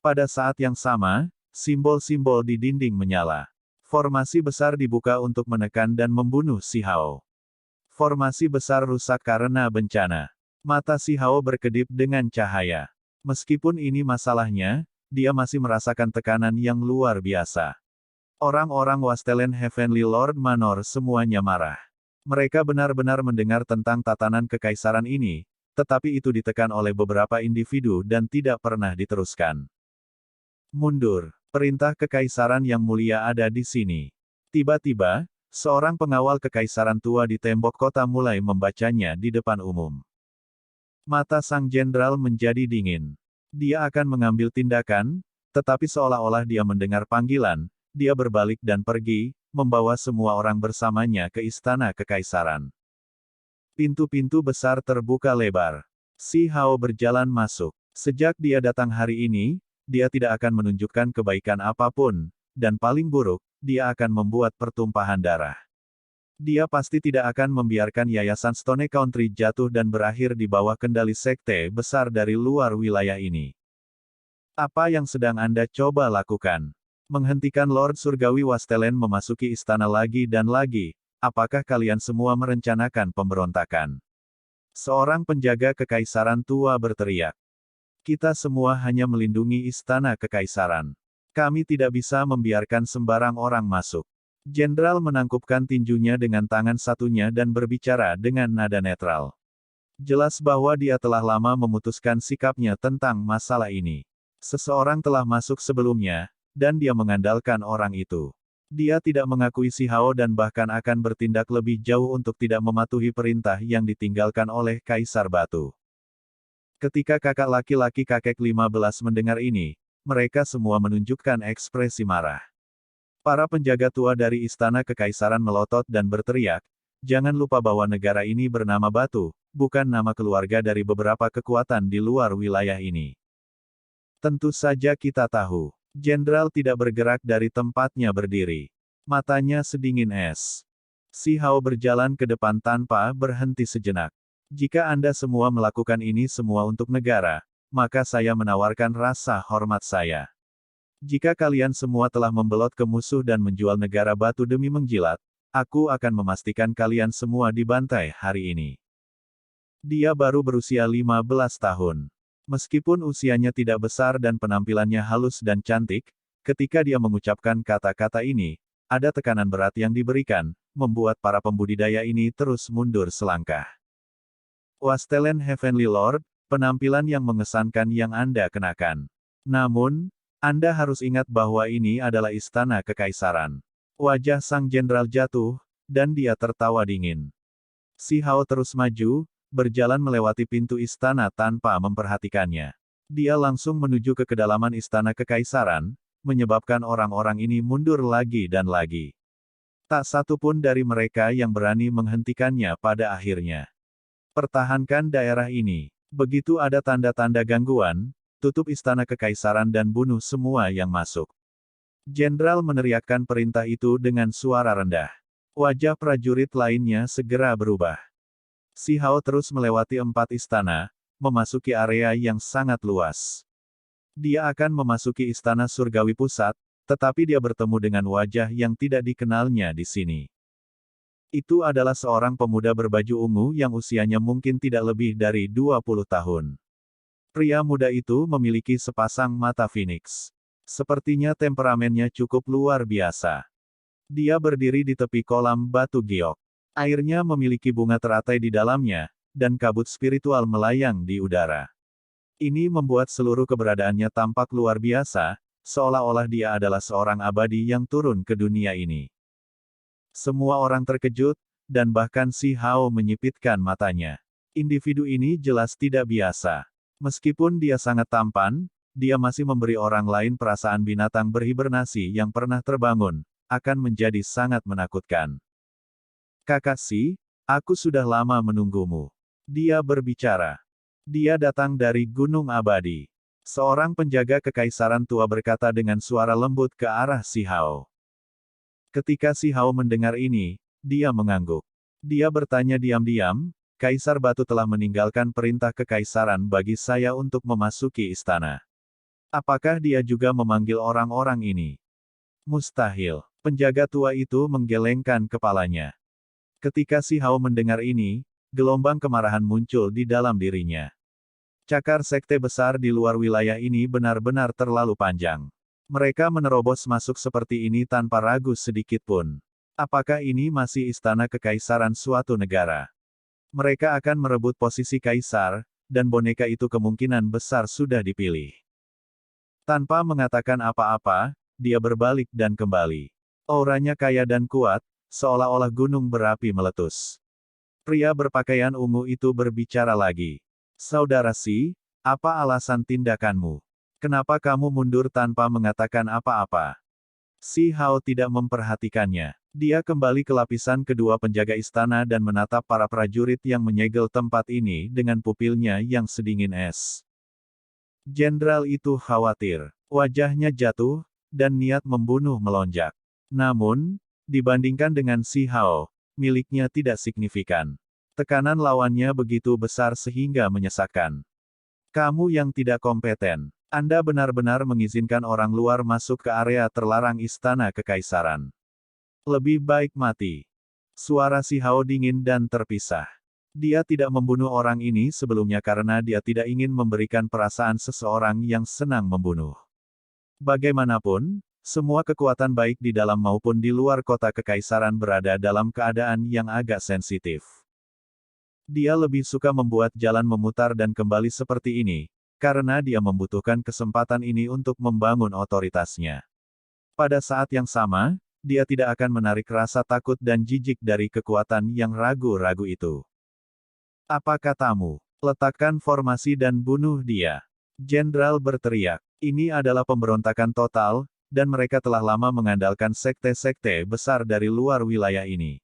Pada saat yang sama, simbol-simbol di dinding menyala. Formasi besar dibuka untuk menekan dan membunuh Si Hao. Formasi besar rusak karena bencana. Mata Si Hao berkedip dengan cahaya. Meskipun ini masalahnya, dia masih merasakan tekanan yang luar biasa. Orang-orang Wastelen Heavenly Lord Manor semuanya marah. Mereka benar-benar mendengar tentang tatanan kekaisaran ini, tetapi itu ditekan oleh beberapa individu dan tidak pernah diteruskan. Mundur. Perintah kekaisaran yang mulia ada di sini. Tiba-tiba, seorang pengawal kekaisaran tua di tembok kota mulai membacanya di depan umum. Mata sang jenderal menjadi dingin. Dia akan mengambil tindakan, tetapi seolah-olah dia mendengar panggilan, dia berbalik dan pergi, membawa semua orang bersamanya ke istana kekaisaran. Pintu-pintu besar terbuka lebar. Si Hao berjalan masuk. Sejak dia datang hari ini, dia tidak akan menunjukkan kebaikan apapun, dan paling buruk, dia akan membuat pertumpahan darah. Dia pasti tidak akan membiarkan Yayasan Stone Country jatuh dan berakhir di bawah kendali sekte besar dari luar wilayah ini. Apa yang sedang Anda coba lakukan? Menghentikan Lord Surgawi Wastelen memasuki istana lagi dan lagi, apakah kalian semua merencanakan pemberontakan? Seorang penjaga kekaisaran tua berteriak. Kita semua hanya melindungi istana kekaisaran. Kami tidak bisa membiarkan sembarang orang masuk. Jenderal menangkupkan tinjunya dengan tangan satunya dan berbicara dengan nada netral. Jelas bahwa dia telah lama memutuskan sikapnya tentang masalah ini. Seseorang telah masuk sebelumnya, dan dia mengandalkan orang itu. Dia tidak mengakui Si Hao dan bahkan akan bertindak lebih jauh untuk tidak mematuhi perintah yang ditinggalkan oleh Kaisar Batu. Ketika kakak laki-laki kakek 15 mendengar ini, mereka semua menunjukkan ekspresi marah. Para penjaga tua dari istana kekaisaran melotot dan berteriak, jangan lupa bahwa negara ini bernama Batu, bukan nama keluarga dari beberapa kekuatan di luar wilayah ini. Tentu saja kita tahu. Jenderal tidak bergerak dari tempatnya berdiri. Matanya sedingin es. Si Hao berjalan ke depan tanpa berhenti sejenak. Jika Anda semua melakukan ini semua untuk negara, maka saya menawarkan rasa hormat saya. Jika kalian semua telah membelot ke musuh dan menjual negara batu demi menjilat, aku akan memastikan kalian semua dibantai hari ini. Dia baru berusia 15 tahun. Meskipun usianya tidak besar dan penampilannya halus dan cantik, ketika dia mengucapkan kata-kata ini, ada tekanan berat yang diberikan, membuat para pembudidaya ini terus mundur selangkah. Wastelen Heavenly Lord, penampilan yang mengesankan yang Anda kenakan. Namun, Anda harus ingat bahwa ini adalah istana kekaisaran. Wajah sang jenderal jatuh, dan dia tertawa dingin. Si Hao terus maju, berjalan melewati pintu istana tanpa memperhatikannya. Dia langsung menuju ke kedalaman istana kekaisaran, menyebabkan orang-orang ini mundur lagi dan lagi. Tak satu pun dari mereka yang berani menghentikannya pada akhirnya. Pertahankan daerah ini. Begitu ada tanda-tanda gangguan, tutup istana kekaisaran dan bunuh semua yang masuk. Jenderal meneriakkan perintah itu dengan suara rendah. Wajah prajurit lainnya segera berubah. Si Hao terus melewati 4 istana, memasuki area yang sangat luas. Dia akan memasuki istana surgawi pusat, tetapi dia bertemu dengan wajah yang tidak dikenalnya di sini. Itu adalah seorang pemuda berbaju ungu yang usianya mungkin tidak lebih dari 20 tahun. Pria muda itu memiliki sepasang mata Phoenix. Sepertinya temperamennya cukup luar biasa. Dia berdiri di tepi kolam batu giok. Airnya memiliki bunga teratai di dalamnya, dan kabut spiritual melayang di udara. Ini membuat seluruh keberadaannya tampak luar biasa, seolah-olah dia adalah seorang abadi yang turun ke dunia ini. Semua orang terkejut, dan bahkan si Hao menyipitkan matanya. Individu ini jelas tidak biasa. Meskipun dia sangat tampan, dia masih memberi orang lain perasaan binatang berhibernasi yang pernah terbangun, akan menjadi sangat menakutkan. Kakashi, aku sudah lama menunggumu. Dia berbicara. Dia datang dari Gunung Abadi. Seorang penjaga kekaisaran tua berkata dengan suara lembut ke arah si Hao. Ketika si Hao mendengar ini, dia mengangguk. Dia bertanya diam-diam, Kaisar Batu telah meninggalkan perintah kekaisaran bagi saya untuk memasuki istana. Apakah dia juga memanggil orang-orang ini? Mustahil. Penjaga tua itu menggelengkan kepalanya. Ketika si Hao mendengar ini, gelombang kemarahan muncul di dalam dirinya. Cakar sekte besar di luar wilayah ini benar-benar terlalu panjang. Mereka menerobos masuk seperti ini tanpa ragu sedikit pun. Apakah ini masih istana kekaisaran suatu negara? Mereka akan merebut posisi kaisar, dan boneka itu kemungkinan besar sudah dipilih. Tanpa mengatakan apa-apa, dia berbalik dan kembali. Auranya kaya dan kuat, seolah-olah gunung berapi meletus. Pria berpakaian ungu itu berbicara lagi. Saudara Si, apa alasan tindakanmu? Kenapa kamu mundur tanpa mengatakan apa-apa? Si Hao tidak memperhatikannya. Dia kembali ke lapisan kedua penjaga istana dan menatap para prajurit yang menyegel tempat ini dengan pupilnya yang sedingin es. Jenderal itu khawatir. Wajahnya jatuh, dan niat membunuh melonjak. Namun, dibandingkan dengan Si Hao, miliknya tidak signifikan. Tekanan lawannya begitu besar sehingga menyesakkan. Kamu yang tidak kompeten. Anda benar-benar mengizinkan orang luar masuk ke area terlarang istana kekaisaran. Lebih baik mati. Suara Si Hao dingin dan terpisah. Dia tidak membunuh orang ini sebelumnya karena dia tidak ingin memberikan perasaan seseorang yang senang membunuh. Bagaimanapun, semua kekuatan baik di dalam maupun di luar kota kekaisaran berada dalam keadaan yang agak sensitif. Dia lebih suka membuat jalan memutar dan kembali seperti ini, karena dia membutuhkan kesempatan ini untuk membangun otoritasnya. Pada saat yang sama, dia tidak akan menarik rasa takut dan jijik dari kekuatan yang ragu-ragu itu. Apa katamu? Letakkan formasi dan bunuh dia. Jenderal berteriak. Ini adalah pemberontakan total, dan mereka telah lama mengandalkan sekte-sekte besar dari luar wilayah ini.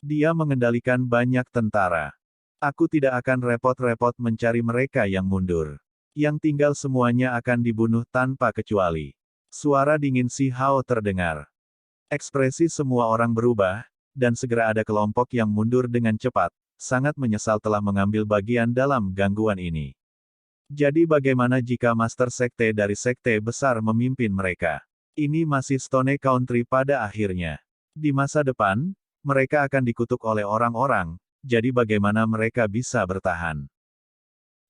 Dia mengendalikan banyak tentara. Aku tidak akan repot-repot mencari mereka yang mundur. Yang tinggal semuanya akan dibunuh tanpa kecuali. Suara dingin Si Hao terdengar. Ekspresi semua orang berubah, dan segera ada kelompok yang mundur dengan cepat, sangat menyesal telah mengambil bagian dalam gangguan ini. Jadi bagaimana jika Master Sekte dari Sekte Besar memimpin mereka? Ini masih Stone Country pada akhirnya. Di masa depan, mereka akan dikutuk oleh orang-orang, jadi bagaimana mereka bisa bertahan?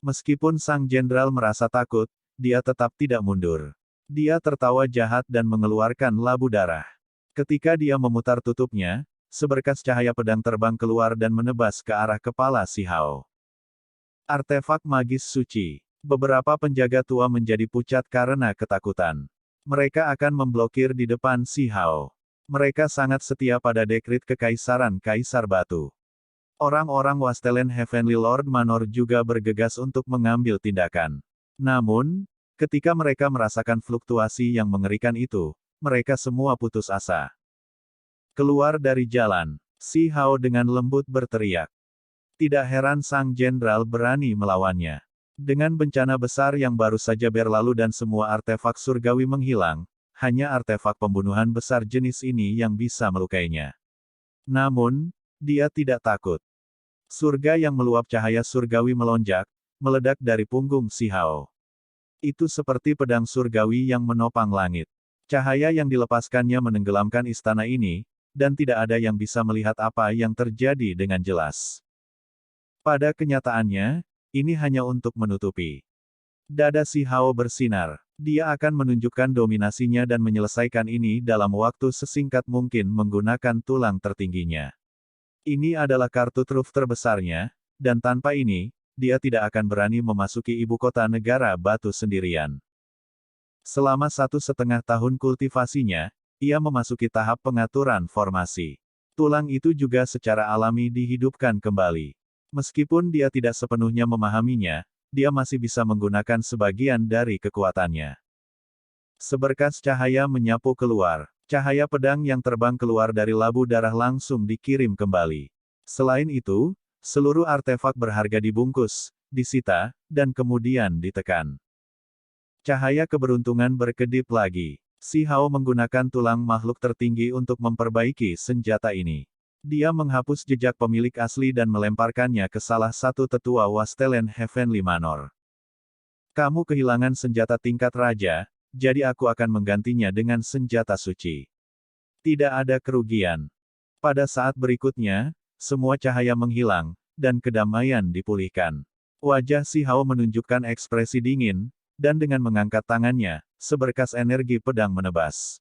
Meskipun Sang Jenderal merasa takut, dia tetap tidak mundur. Dia tertawa jahat dan mengeluarkan labu darah. Ketika dia memutar tutupnya, seberkas cahaya pedang terbang keluar dan menebas ke arah kepala Si Hao. Artefak magis suci. Beberapa penjaga tua menjadi pucat karena ketakutan. Mereka akan memblokir di depan Si Hao. Mereka sangat setia pada dekrit kekaisaran Kaisar Batu. Orang-orang Wastelen Heavenly Lord Manor juga bergegas untuk mengambil tindakan. Namun, ketika mereka merasakan fluktuasi yang mengerikan itu, mereka semua putus asa. Keluar dari jalan, Si Hao dengan lembut berteriak. Tidak heran Sang Jenderal berani melawannya. Dengan bencana besar yang baru saja berlalu dan semua artefak surgawi menghilang, hanya artefak pembunuhan besar jenis ini yang bisa melukainya. Namun, dia tidak takut. Surga yang meluap cahaya surgawi melonjak, meledak dari punggung Si Hao. Itu seperti pedang surgawi yang menopang langit. Cahaya yang dilepaskannya menenggelamkan istana ini, dan tidak ada yang bisa melihat apa yang terjadi dengan jelas. Pada kenyataannya, ini hanya untuk menutupi. Dada Si Hao bersinar. Dia akan menunjukkan dominasinya dan menyelesaikan ini dalam waktu sesingkat mungkin menggunakan tulang tertingginya. Ini adalah kartu truf terbesarnya, dan tanpa ini, dia tidak akan berani memasuki ibu kota negara Batu sendirian. Selama 1,5 tahun kultivasinya, ia memasuki tahap pengaturan formasi. Tulang itu juga secara alami dihidupkan kembali. Meskipun dia tidak sepenuhnya memahaminya, dia masih bisa menggunakan sebagian dari kekuatannya. Seberkas cahaya menyapu keluar. Cahaya pedang yang terbang keluar dari labu darah langsung dikirim kembali. Selain itu, seluruh artefak berharga dibungkus, disita, dan kemudian ditekan. Cahaya keberuntungan berkedip lagi. Si Hao menggunakan tulang makhluk tertinggi untuk memperbaiki senjata ini. Dia menghapus jejak pemilik asli dan melemparkannya ke salah satu tetua Wastelen Heavenly Manor. Kamu kehilangan senjata tingkat raja, jadi aku akan menggantinya dengan senjata suci. Tidak ada kerugian. Pada saat berikutnya, semua cahaya menghilang, dan kedamaian dipulihkan. Wajah Si Hao menunjukkan ekspresi dingin, dan dengan mengangkat tangannya, seberkas energi pedang menebas.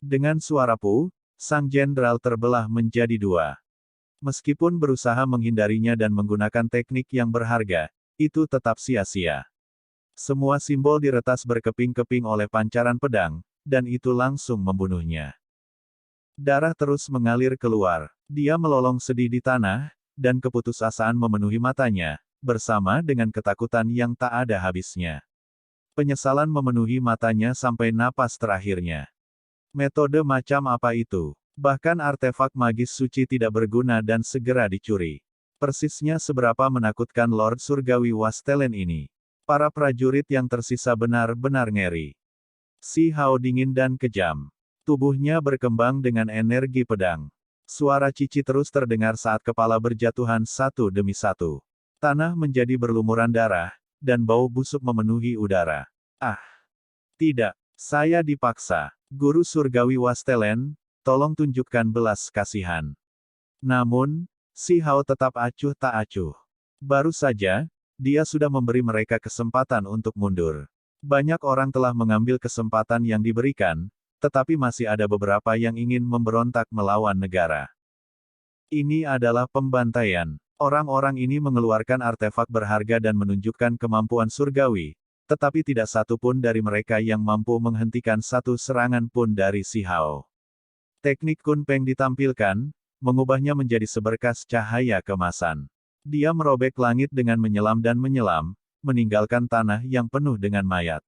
Dengan suara puh, Sang Jenderal terbelah menjadi dua. Meskipun berusaha menghindarinya dan menggunakan teknik yang berharga, itu tetap sia-sia. Semua simbol diretas berkeping-keping oleh pancaran pedang, dan itu langsung membunuhnya. Darah terus mengalir keluar. Dia melolong sedih di tanah, dan keputusasaan memenuhi matanya, bersama dengan ketakutan yang tak ada habisnya. Penyesalan memenuhi matanya sampai napas terakhirnya. Metode macam apa itu? Bahkan artefak magis suci tidak berguna dan segera dicuri. Persisnya seberapa menakutkan Lord Surgawi Wastelen ini. Para prajurit yang tersisa benar-benar ngeri. Si Hao dingin dan kejam. Tubuhnya berkembang dengan energi pedang. Suara cici terus terdengar saat kepala berjatuhan satu demi satu. Tanah menjadi berlumuran darah, dan bau busuk memenuhi udara. Ah! Tidak, saya dipaksa. Guru Surgawi Wastelen, tolong tunjukkan belas kasihan. Namun, Si Hao tetap acuh tak acuh. Baru saja, dia sudah memberi mereka kesempatan untuk mundur. Banyak orang telah mengambil kesempatan yang diberikan, tetapi masih ada beberapa yang ingin memberontak melawan negara. Ini adalah pembantaian. Orang-orang ini mengeluarkan artefak berharga dan menunjukkan kemampuan surgawi, tetapi tidak satu pun dari mereka yang mampu menghentikan satu serangan pun dari Si Hao. Teknik Kun Peng ditampilkan, mengubahnya menjadi seberkas cahaya kemasan. Dia merobek langit dengan menyelam dan menyelam, meninggalkan tanah yang penuh dengan mayat.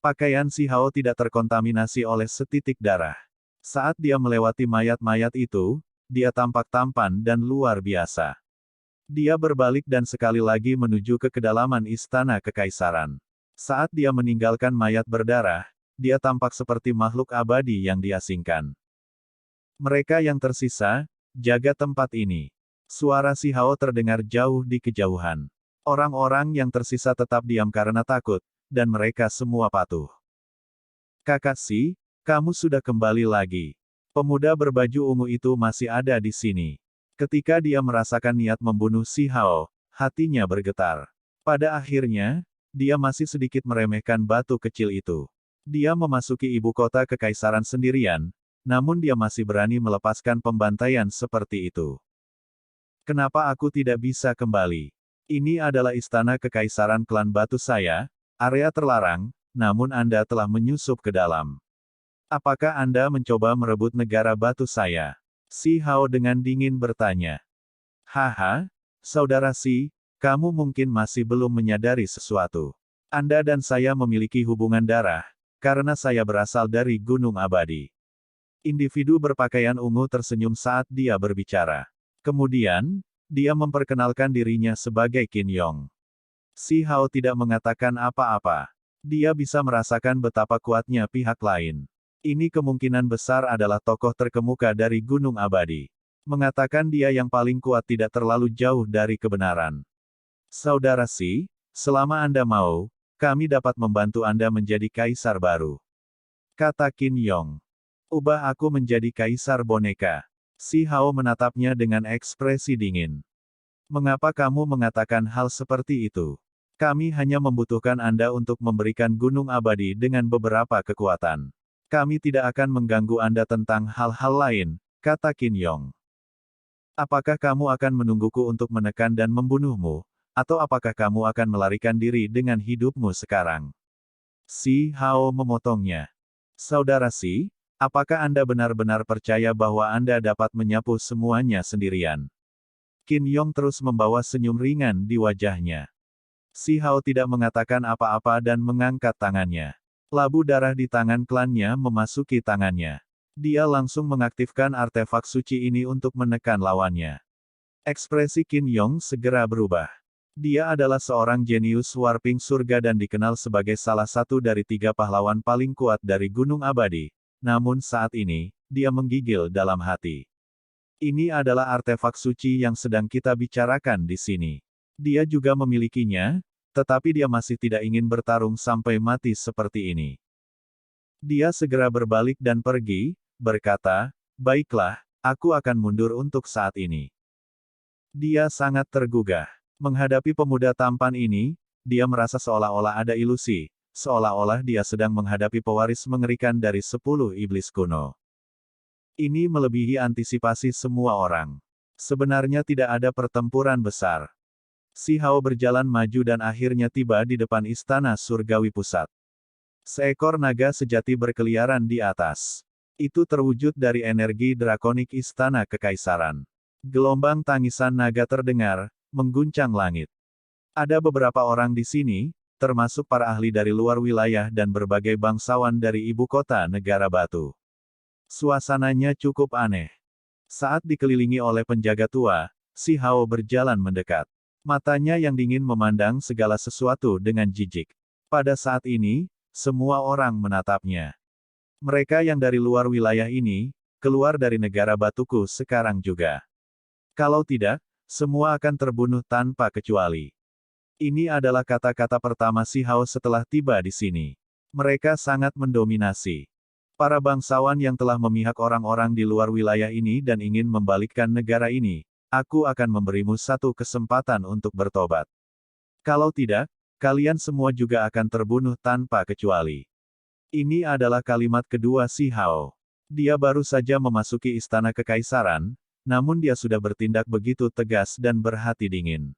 Pakaian Si Hao tidak terkontaminasi oleh setitik darah. Saat dia melewati mayat-mayat itu, dia tampak tampan dan luar biasa. Dia berbalik dan sekali lagi menuju ke kedalaman istana kekaisaran. Saat dia meninggalkan mayat berdarah, dia tampak seperti makhluk abadi yang diasingkan. Mereka yang tersisa, jaga tempat ini. Suara Si Hao terdengar jauh di kejauhan. Orang-orang yang tersisa tetap diam karena takut, dan mereka semua patuh. Kakak Si, kamu sudah kembali lagi. Pemuda berbaju ungu itu masih ada di sini. Ketika dia merasakan niat membunuh Si Hao, hatinya bergetar. Pada akhirnya, dia masih sedikit meremehkan batu kecil itu. Dia memasuki ibu kota kekaisaran sendirian, namun dia masih berani melepaskan pembantaian seperti itu. Kenapa aku tidak bisa kembali? Ini adalah istana kekaisaran klan batu saya, area terlarang, namun Anda telah menyusup ke dalam. Apakah Anda mencoba merebut negara batu saya? Si Hao dengan dingin bertanya. Haha, saudara Si, kamu mungkin masih belum menyadari sesuatu. Anda dan saya memiliki hubungan darah, karena saya berasal dari Gunung Abadi. Individu berpakaian ungu tersenyum saat dia berbicara. Kemudian, dia memperkenalkan dirinya sebagai Qin Yong. Si Hao tidak mengatakan apa-apa. Dia bisa merasakan betapa kuatnya pihak lain. Ini kemungkinan besar adalah tokoh terkemuka dari Gunung Abadi. Mengatakan dia yang paling kuat tidak terlalu jauh dari kebenaran. Saudara Si, selama Anda mau, kami dapat membantu Anda menjadi kaisar baru. Kata Qin Yong. Ubah aku menjadi kaisar boneka. Si Hao menatapnya dengan ekspresi dingin. Mengapa kamu mengatakan hal seperti itu? Kami hanya membutuhkan Anda untuk memberikan Gunung Abadi dengan beberapa kekuatan. Kami tidak akan mengganggu Anda tentang hal-hal lain, kata Qin Yong. Apakah kamu akan menungguku untuk menekan dan membunuhmu, atau apakah kamu akan melarikan diri dengan hidupmu sekarang? Si Hao memotongnya. Saudara Si, apakah Anda benar-benar percaya bahwa Anda dapat menyapu semuanya sendirian? Qin Yong terus membawa senyum ringan di wajahnya. Si Hao tidak mengatakan apa-apa dan mengangkat tangannya. Labu darah di tangan klannya memasuki tangannya. Dia langsung mengaktifkan artefak suci ini untuk menekan lawannya. Ekspresi Qin Yong segera berubah. Dia adalah seorang jenius warping surga dan dikenal sebagai salah satu dari 3 pahlawan paling kuat dari Gunung Abadi. Namun saat ini, dia menggigil dalam hati. Ini adalah artefak suci yang sedang kita bicarakan di sini. Dia juga memilikinya, tetapi dia masih tidak ingin bertarung sampai mati seperti ini. Dia segera berbalik dan pergi, berkata, "Baiklah, aku akan mundur untuk saat ini." Dia sangat tergugah. Menghadapi pemuda tampan ini, dia merasa seolah-olah ada ilusi, seolah-olah dia sedang menghadapi pewaris mengerikan dari 10 iblis kuno. Ini melebihi antisipasi semua orang. Sebenarnya tidak ada pertempuran besar. Si Hao berjalan maju dan akhirnya tiba di depan istana surgawi pusat. Seekor naga sejati berkeliaran di atas. Itu terwujud dari energi drakonik istana kekaisaran. Gelombang tangisan naga terdengar, mengguncang langit. Ada beberapa orang di sini, termasuk para ahli dari luar wilayah dan berbagai bangsawan dari ibu kota negara batu. Suasananya cukup aneh. Saat dikelilingi oleh penjaga tua, Si Hao berjalan mendekat. Matanya yang dingin memandang segala sesuatu dengan jijik. Pada saat ini, semua orang menatapnya. Mereka yang dari luar wilayah ini, keluar dari negara batuku sekarang juga. Kalau tidak, semua akan terbunuh tanpa kecuali. Ini adalah kata-kata pertama Si Hao setelah tiba di sini. Mereka sangat mendominasi. Para bangsawan yang telah memihak orang-orang di luar wilayah ini dan ingin membalikkan negara ini, aku akan memberimu satu kesempatan untuk bertobat. Kalau tidak, kalian semua juga akan terbunuh tanpa kecuali. Ini adalah kalimat kedua Si Hao. Dia baru saja memasuki istana kekaisaran, namun dia sudah bertindak begitu tegas dan berhati dingin.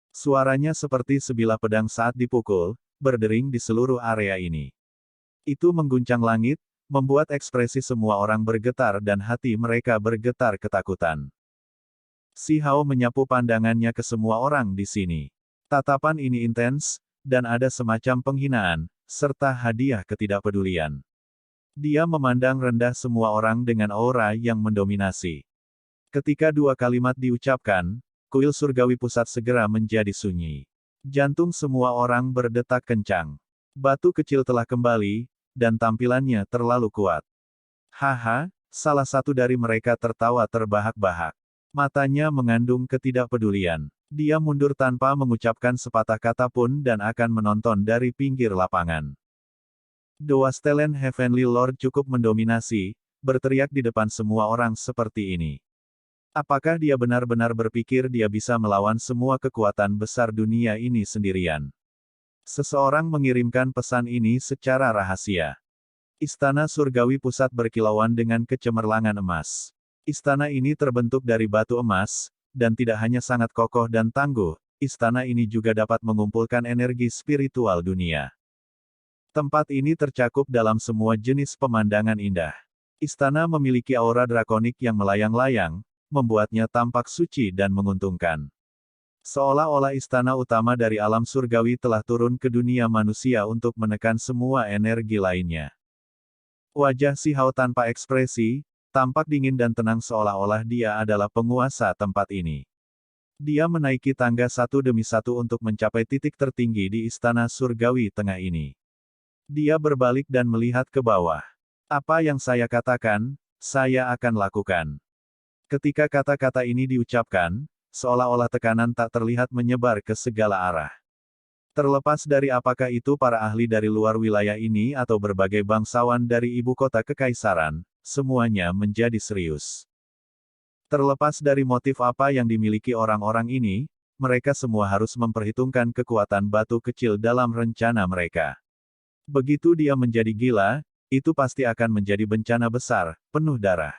Suaranya seperti sebilah pedang saat dipukul, berdering di seluruh area ini. Itu mengguncang langit, membuat ekspresi semua orang bergetar dan hati mereka bergetar ketakutan. Si Hao menyapu pandangannya ke semua orang di sini. Tatapan ini intens, dan ada semacam penghinaan, serta hadiah ketidakpedulian. Dia memandang rendah semua orang dengan aura yang mendominasi. Ketika 2 kalimat diucapkan, kuil surgawi pusat segera menjadi sunyi. Jantung semua orang berdetak kencang. Batu kecil telah kembali, dan tampilannya terlalu kuat. Haha, Salah satu dari mereka tertawa terbahak-bahak. Matanya mengandung ketidakpedulian. Dia mundur tanpa mengucapkan sepatah kata pun dan akan menonton dari pinggir lapangan. The Wasteland Heavenly Lord cukup mendominasi, berteriak di depan semua orang seperti ini. Apakah dia benar-benar berpikir dia bisa melawan semua kekuatan besar dunia ini sendirian? Seseorang mengirimkan pesan ini secara rahasia. Istana surgawi pusat berkilauan dengan kecemerlangan emas. Istana ini terbentuk dari batu emas, dan tidak hanya sangat kokoh dan tangguh, istana ini juga dapat mengumpulkan energi spiritual dunia. Tempat ini tercakup dalam semua jenis pemandangan indah. Istana memiliki aura drakonik yang melayang-layang, membuatnya tampak suci dan menguntungkan. Seolah-olah istana utama dari alam surgawi telah turun ke dunia manusia untuk menekan semua energi lainnya. Wajah Si Hao tanpa ekspresi, tampak dingin dan tenang seolah-olah dia adalah penguasa tempat ini. Dia menaiki tangga satu demi satu untuk mencapai titik tertinggi di istana surgawi tengah ini. Dia berbalik dan melihat ke bawah. Apa yang saya katakan, saya akan lakukan. Ketika kata-kata ini diucapkan, seolah-olah tekanan tak terlihat menyebar ke segala arah. Terlepas dari apakah itu para ahli dari luar wilayah ini atau berbagai bangsawan dari ibu kota kekaisaran, semuanya menjadi serius. Terlepas dari motif apa yang dimiliki orang-orang ini, mereka semua harus memperhitungkan kekuatan batu kecil dalam rencana mereka. Begitu dia menjadi gila, itu pasti akan menjadi bencana besar, penuh darah.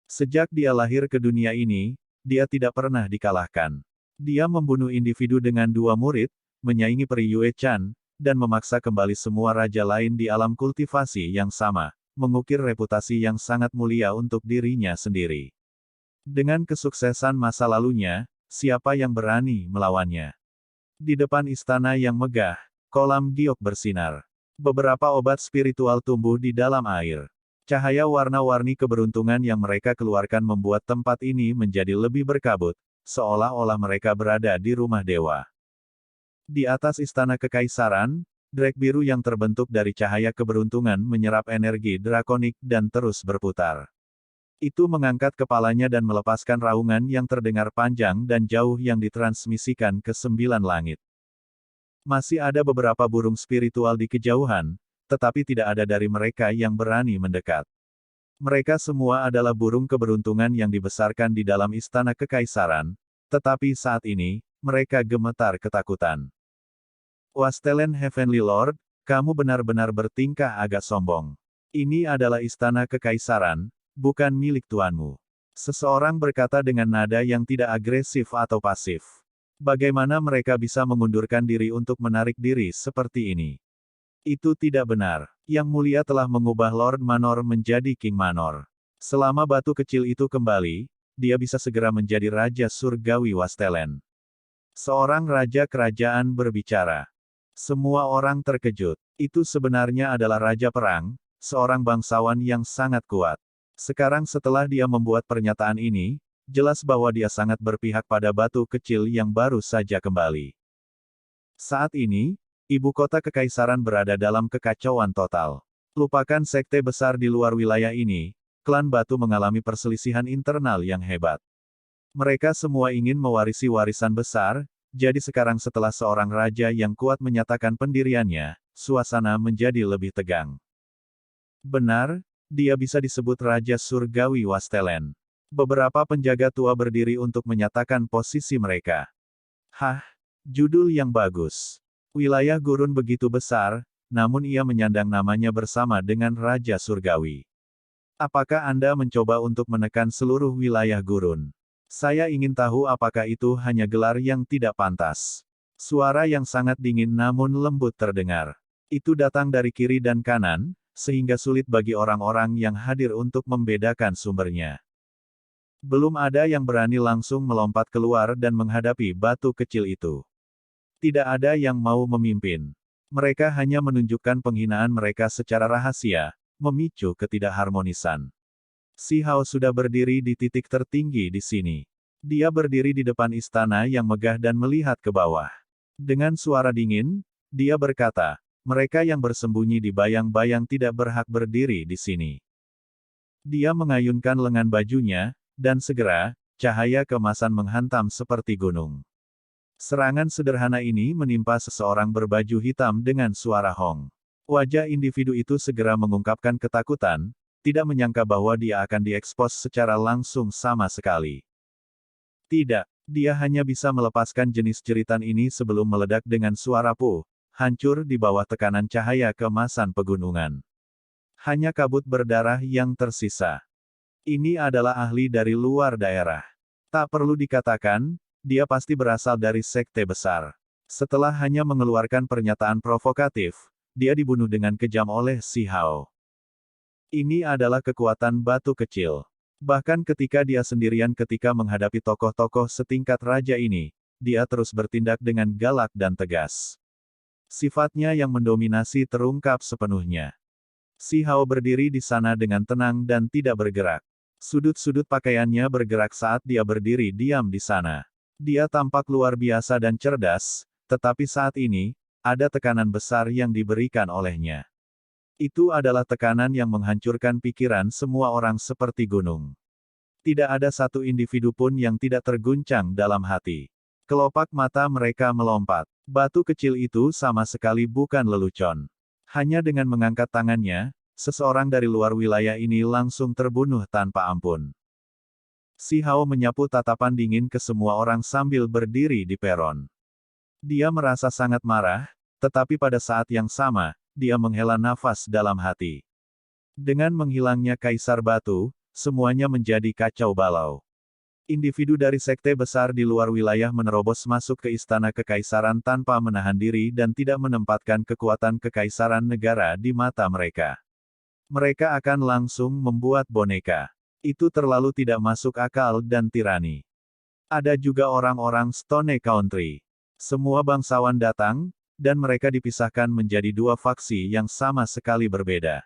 Sejak dia lahir ke dunia ini, dia tidak pernah dikalahkan. Dia membunuh individu dengan 2 murid, menyaingi peri Yue Chan, dan memaksa kembali semua raja lain di alam kultivasi yang sama, mengukir reputasi yang sangat mulia untuk dirinya sendiri. Dengan kesuksesan masa lalunya, siapa yang berani melawannya? Di depan istana yang megah, kolam giok bersinar. Beberapa obat spiritual tumbuh di dalam air. Cahaya warna-warni keberuntungan yang mereka keluarkan membuat tempat ini menjadi lebih berkabut, seolah-olah mereka berada di rumah dewa. Di atas istana kekaisaran, drek biru yang terbentuk dari cahaya keberuntungan menyerap energi drakonik dan terus berputar. Itu mengangkat kepalanya dan melepaskan raungan yang terdengar panjang dan jauh yang ditransmisikan ke 9 langit. Masih ada beberapa burung spiritual di kejauhan, tetapi tidak ada dari mereka yang berani mendekat. Mereka semua adalah burung keberuntungan yang dibesarkan di dalam istana kekaisaran, tetapi saat ini, mereka gemetar ketakutan. Wasteland Heavenly Lord, kamu benar-benar bertingkah agak sombong. Ini adalah istana kekaisaran, bukan milik tuanmu. Seseorang berkata dengan nada yang tidak agresif atau pasif. Bagaimana mereka bisa mengundurkan diri untuk menarik diri seperti ini? Itu tidak benar. Yang mulia telah mengubah Lord Manor menjadi King Manor. Selama batu kecil itu kembali, dia bisa segera menjadi Raja Surgawi Wasteland. Seorang raja kerajaan berbicara. Semua orang terkejut. Itu sebenarnya adalah Raja Perang, seorang bangsawan yang sangat kuat. Sekarang setelah dia membuat pernyataan ini, jelas bahwa dia sangat berpihak pada batu kecil yang baru saja kembali. Saat ini, ibu kota kekaisaran berada dalam kekacauan total. Lupakan sekte besar di luar wilayah ini, klan batu mengalami perselisihan internal yang hebat. Mereka semua ingin mewarisi warisan besar, jadi sekarang setelah seorang raja yang kuat menyatakan pendiriannya, suasana menjadi lebih tegang. Benar, dia bisa disebut Raja Surgawi Wasteland. Beberapa penjaga tua berdiri untuk menyatakan posisi mereka. Hah, judul yang bagus. Wilayah gurun begitu besar, namun ia menyandang namanya bersama dengan Raja Surgawi. Apakah Anda mencoba untuk menekan seluruh wilayah gurun? Saya ingin tahu apakah itu hanya gelar yang tidak pantas. Suara yang sangat dingin namun lembut terdengar. Itu datang dari kiri dan kanan, sehingga sulit bagi orang-orang yang hadir untuk membedakan sumbernya. Belum ada yang berani langsung melompat keluar dan menghadapi batu kecil itu. Tidak ada yang mau memimpin. Mereka hanya menunjukkan penghinaan mereka secara rahasia, memicu ketidakharmonisan. Si Hao sudah berdiri di titik tertinggi di sini. Dia berdiri di depan istana yang megah dan melihat ke bawah. Dengan suara dingin, dia berkata, mereka yang bersembunyi di bayang-bayang tidak berhak berdiri di sini. Dia mengayunkan lengan bajunya, dan segera, cahaya keemasan menghantam seperti gunung. Serangan sederhana ini menimpa seseorang berbaju hitam dengan suara hong. Wajah individu itu segera mengungkapkan ketakutan, tidak menyangka bahwa dia akan diekspos secara langsung sama sekali. Tidak, dia hanya bisa melepaskan jenis jeritan ini sebelum meledak dengan suara puh, hancur di bawah tekanan cahaya keemasan pegunungan. Hanya kabut berdarah yang tersisa. Ini adalah ahli dari luar daerah. Tak perlu dikatakan, dia pasti berasal dari sekte besar. Setelah hanya mengeluarkan pernyataan provokatif, dia dibunuh dengan kejam oleh Si Hao. Ini adalah kekuatan batu kecil. Bahkan ketika dia sendirian ketika menghadapi tokoh-tokoh setingkat raja ini, dia terus bertindak dengan galak dan tegas. Sifatnya yang mendominasi terungkap sepenuhnya. Si Hao berdiri di sana dengan tenang dan tidak bergerak. Sudut-sudut pakaiannya bergerak saat dia berdiri diam di sana. Dia tampak luar biasa dan cerdas, tetapi saat ini, ada tekanan besar yang diberikan olehnya. Itu adalah tekanan yang menghancurkan pikiran semua orang seperti gunung. Tidak ada satu individu pun yang tidak terguncang dalam hati. Kelopak mata mereka melompat. Batu kecil itu sama sekali bukan lelucon. Hanya dengan mengangkat tangannya, seseorang dari luar wilayah ini langsung terbunuh tanpa ampun. Si Hao menyapu tatapan dingin ke semua orang sambil berdiri di peron. Dia merasa sangat marah, tetapi pada saat yang sama, dia menghela nafas dalam hati. Dengan menghilangnya Kaisar Batu, semuanya menjadi kacau balau. Individu dari sekte besar di luar wilayah menerobos masuk ke istana kekaisaran tanpa menahan diri dan tidak menempatkan kekuatan kekaisaran negara di mata mereka. Mereka akan langsung membuat boneka. Itu terlalu tidak masuk akal dan tirani. Ada juga orang-orang Stone Country. Semua bangsawan datang, dan mereka dipisahkan menjadi dua faksi yang sama sekali berbeda.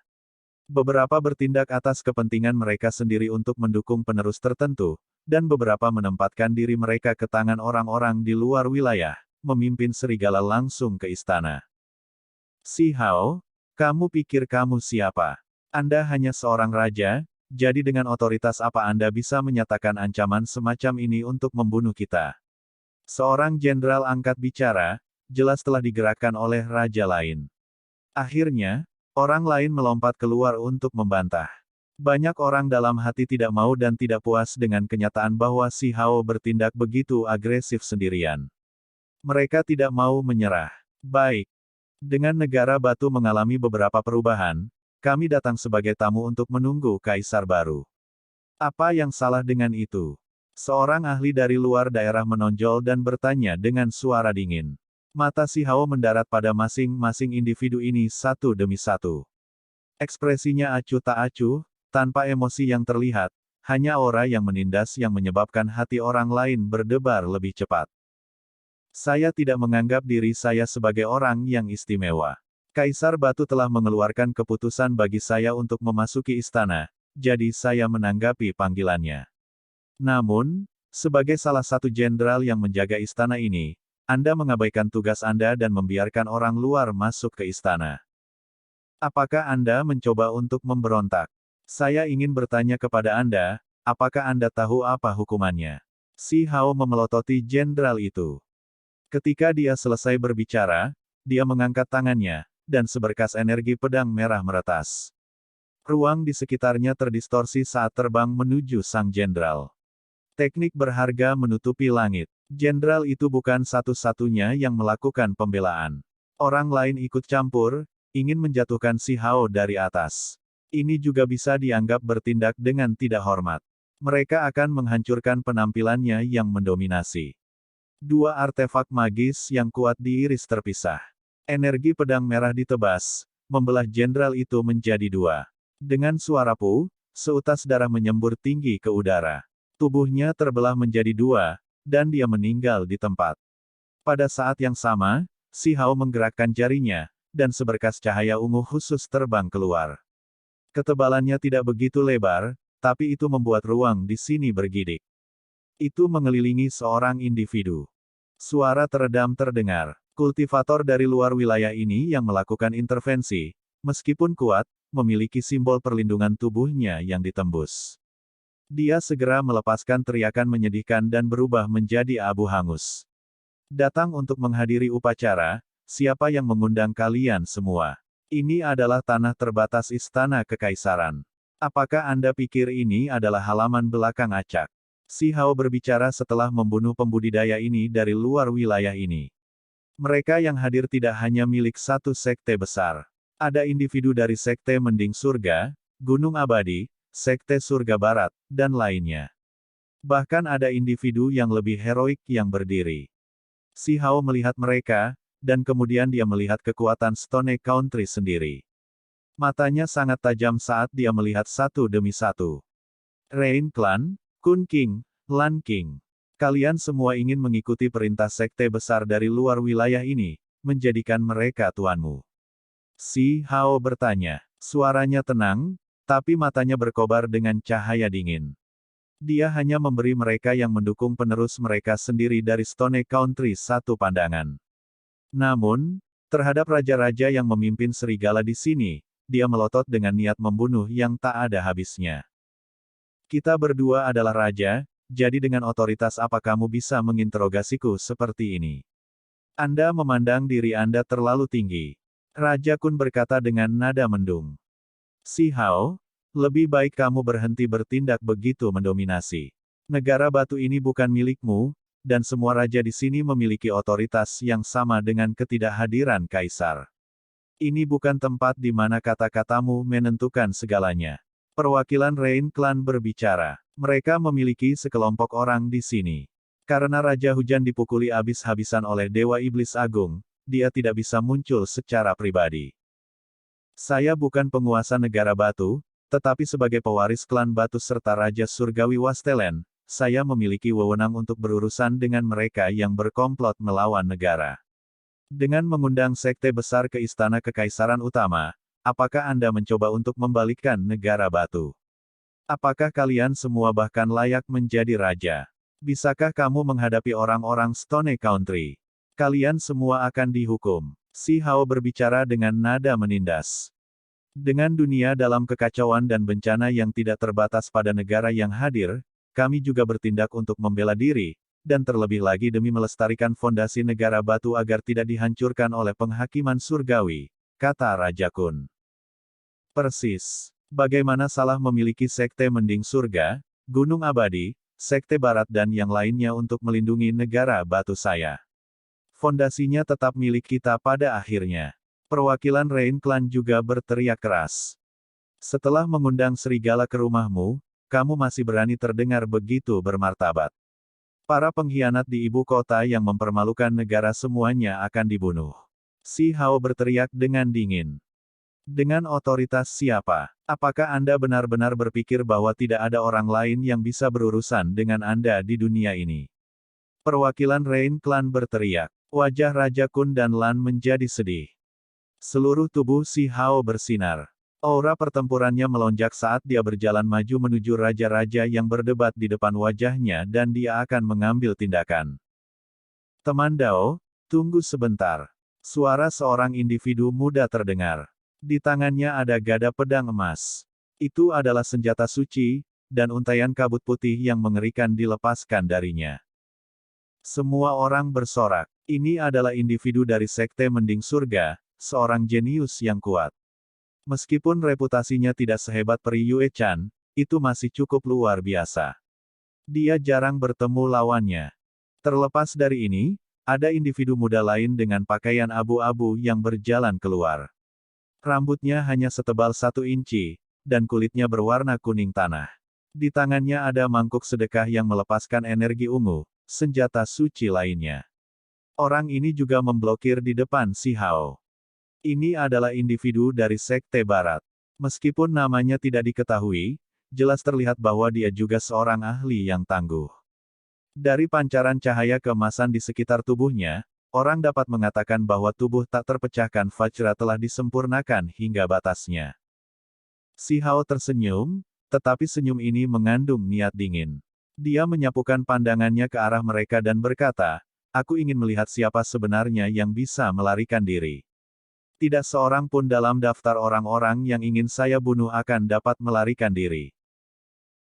Beberapa bertindak atas kepentingan mereka sendiri untuk mendukung penerus tertentu, dan beberapa menempatkan diri mereka ke tangan orang-orang di luar wilayah, memimpin serigala langsung ke istana. Si Hao, kamu pikir kamu siapa? Anda hanya seorang raja, jadi dengan otoritas apa Anda bisa menyatakan ancaman semacam ini untuk membunuh kita? Seorang jenderal angkat bicara, jelas telah digerakkan oleh raja lain. Akhirnya, orang lain melompat keluar untuk membantah. Banyak orang dalam hati tidak mau dan tidak puas dengan kenyataan bahwa Si Hao bertindak begitu agresif sendirian. Mereka tidak mau menyerah. Baik. Dengan negara batu mengalami beberapa perubahan, kami datang sebagai tamu untuk menunggu kaisar baru. Apa yang salah dengan itu? Seorang ahli dari luar daerah menonjol dan bertanya dengan suara dingin. Mata Si Hao mendarat pada masing-masing individu ini satu demi satu. Ekspresinya acuh tak acuh, tanpa emosi yang terlihat, hanya aura yang menindas yang menyebabkan hati orang lain berdebar lebih cepat. Saya tidak menganggap diri saya sebagai orang yang istimewa. Kaisar Batu telah mengeluarkan keputusan bagi saya untuk memasuki istana, jadi saya menanggapi panggilannya. Namun, sebagai salah satu jenderal yang menjaga istana ini, Anda mengabaikan tugas Anda dan membiarkan orang luar masuk ke istana. Apakah Anda mencoba untuk memberontak? Saya ingin bertanya kepada Anda, apakah Anda tahu apa hukumannya? Si Hao memelototi jenderal itu. Ketika dia selesai berbicara, dia mengangkat tangannya, dan seberkas energi pedang merah meretas. Ruang di sekitarnya terdistorsi saat terbang menuju sang jenderal. Teknik berharga menutupi langit. Jenderal itu bukan satu-satunya yang melakukan pembelaan. Orang lain ikut campur, ingin menjatuhkan Si Hao dari atas. Ini juga bisa dianggap bertindak dengan tidak hormat. Mereka akan menghancurkan penampilannya yang mendominasi. Dua artefak magis yang kuat diiris terpisah. Energi pedang merah ditebas, membelah jenderal itu menjadi dua. Dengan suara puh, seutas darah menyembur tinggi ke udara. Tubuhnya terbelah menjadi dua, dan dia meninggal di tempat. Pada saat yang sama, Si Hao menggerakkan jarinya, dan seberkas cahaya ungu khusus terbang keluar. Ketebalannya tidak begitu lebar, tapi itu membuat ruang di sini bergidik. Itu mengelilingi seorang individu. Suara teredam terdengar. Kultivator dari luar wilayah ini yang melakukan intervensi, Meskipun kuat, memiliki simbol perlindungan tubuhnya yang ditembus. Dia segera melepaskan teriakan menyedihkan dan berubah menjadi abu hangus. Datang untuk menghadiri upacara, siapa yang mengundang kalian semua? Ini adalah tanah terbatas Istana Kekaisaran. Apakah Anda pikir ini adalah halaman belakang acak? Si Hao berbicara setelah membunuh pembudidaya ini dari luar wilayah ini. Mereka yang hadir tidak hanya milik satu sekte besar. Ada individu dari Sekte Mending Surga, Gunung Abadi, Sekte Surga Barat, dan lainnya. Bahkan ada individu yang lebih heroik yang berdiri. Si Hao melihat mereka, dan kemudian dia melihat kekuatan Stone Country sendiri. Matanya sangat tajam saat dia melihat satu demi satu. Rain Clan, Kun King, Lan King. Kalian semua ingin mengikuti perintah sekte besar dari luar wilayah ini, menjadikan mereka tuanmu. Si Hao bertanya. Suaranya tenang, tapi matanya berkobar dengan cahaya dingin. Dia hanya memberi mereka yang mendukung penerus mereka sendiri dari Stone Country satu pandangan. Namun, terhadap raja-raja yang memimpin serigala di sini, dia melotot dengan niat membunuh yang tak ada habisnya. Kita berdua adalah raja, jadi dengan otoritas apa kamu bisa menginterogasiku seperti ini? Anda memandang diri Anda terlalu tinggi. Raja Kun berkata dengan nada mendung. Si Hao, lebih baik kamu berhenti bertindak begitu mendominasi. Negara batu ini bukan milikmu, dan semua raja di sini memiliki otoritas yang sama dengan ketidakhadiran kaisar. Ini bukan tempat di mana kata-katamu menentukan segalanya. Perwakilan Rain Clan berbicara. Mereka memiliki sekelompok orang di sini. Karena Raja Hujan dipukuli habis-habisan oleh Dewa Iblis Agung, dia tidak bisa muncul secara pribadi. Saya bukan penguasa negara batu, tetapi sebagai pewaris klan batu serta Raja Surgawi Wastelen, saya memiliki wewenang untuk berurusan dengan mereka yang berkomplot melawan negara. Dengan mengundang sekte besar ke Istana Kekaisaran Utama, apakah Anda mencoba untuk membalikkan negara batu? Apakah kalian semua bahkan layak menjadi raja? Bisakah kamu menghadapi orang-orang Stone Country? Kalian semua akan dihukum. Si Hao berbicara dengan nada menindas. Dengan dunia dalam kekacauan dan bencana yang tidak terbatas pada negara yang hadir, kami juga bertindak untuk membela diri, dan terlebih lagi demi melestarikan fondasi negara batu agar tidak dihancurkan oleh penghakiman surgawi, kata Raja Kun. Persis. Bagaimana salah memiliki sekte Mending Surga, Gunung Abadi, Sekte Barat dan yang lainnya untuk melindungi negara batu saya. Fondasinya tetap milik kita pada akhirnya. Perwakilan Rain Clan juga berteriak keras. Setelah mengundang serigala ke rumahmu, kamu masih berani terdengar begitu bermartabat. Para pengkhianat di ibu kota yang mempermalukan negara semuanya akan dibunuh. Si Hao berteriak dengan dingin. Dengan otoritas siapa? Apakah Anda benar-benar berpikir bahwa tidak ada orang lain yang bisa berurusan dengan Anda di dunia ini? Perwakilan Rain Clan berteriak. Wajah Raja Kun dan Lan menjadi sedih. Seluruh tubuh si Hao bersinar. Aura pertempurannya melonjak saat dia berjalan maju menuju raja-raja yang berdebat di depan wajahnya dan dia akan mengambil tindakan. Teman Dao, tunggu sebentar. Suara seorang individu muda terdengar. Di tangannya ada gada pedang emas. Itu adalah senjata suci, dan untaian kabut putih yang mengerikan dilepaskan darinya. Semua orang bersorak. Ini adalah individu dari Sekte Mending Surga, seorang jenius yang kuat. Meskipun reputasinya tidak sehebat Peri Yue Chan, itu masih cukup luar biasa. Dia jarang bertemu lawannya. Terlepas dari ini, ada individu muda lain dengan pakaian abu-abu yang berjalan keluar. Rambutnya hanya setebal 1 inci, dan kulitnya berwarna kuning tanah. Di tangannya ada mangkuk sedekah yang melepaskan energi ungu, senjata suci lainnya. Orang ini juga memblokir di depan si Hao. Ini adalah individu dari Sekte Barat. Meskipun namanya tidak diketahui, jelas terlihat bahwa dia juga seorang ahli yang tangguh. Dari pancaran cahaya keemasan di sekitar tubuhnya, orang dapat mengatakan bahwa tubuh tak terpecahkan Vajra telah disempurnakan hingga batasnya. Si Hao tersenyum, tetapi senyum ini mengandung niat dingin. Dia menyapukan pandangannya ke arah mereka dan berkata, "Aku ingin melihat siapa sebenarnya yang bisa melarikan diri." Tidak seorang pun dalam daftar orang-orang yang ingin saya bunuh akan dapat melarikan diri.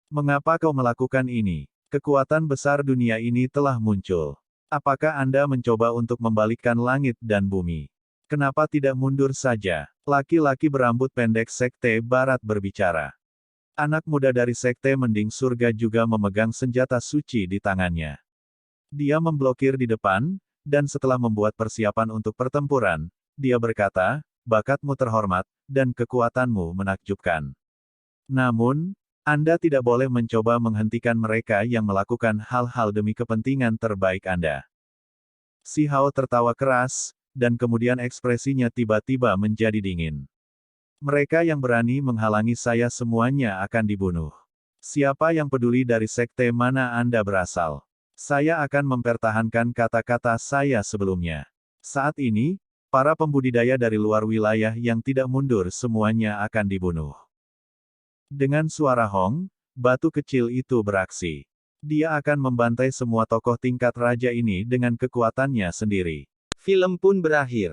Mengapa kau melakukan ini? Kekuatan besar dunia ini telah muncul. Apakah Anda mencoba untuk membalikkan langit dan bumi? Kenapa tidak mundur saja? Laki-laki berambut pendek Sekte Barat berbicara. Anak muda dari Sekte Mending Surga juga memegang senjata suci di tangannya. Dia memblokir di depan, dan setelah membuat persiapan untuk pertempuran, dia berkata, bakatmu terhormat, dan kekuatanmu menakjubkan. Namun, Anda tidak boleh mencoba menghentikan mereka yang melakukan hal-hal demi kepentingan terbaik Anda. Si Hao tertawa keras, dan kemudian ekspresinya tiba-tiba menjadi dingin. Mereka yang berani menghalangi saya semuanya akan dibunuh. Siapa yang peduli dari sekte mana Anda berasal? Saya akan mempertahankan kata-kata saya sebelumnya. Saat ini, para pembudidaya dari luar wilayah yang tidak mundur semuanya akan dibunuh. Dengan suara hong, batu kecil itu beraksi. Dia akan membantai semua tokoh tingkat raja ini dengan kekuatannya sendiri. Film pun berakhir.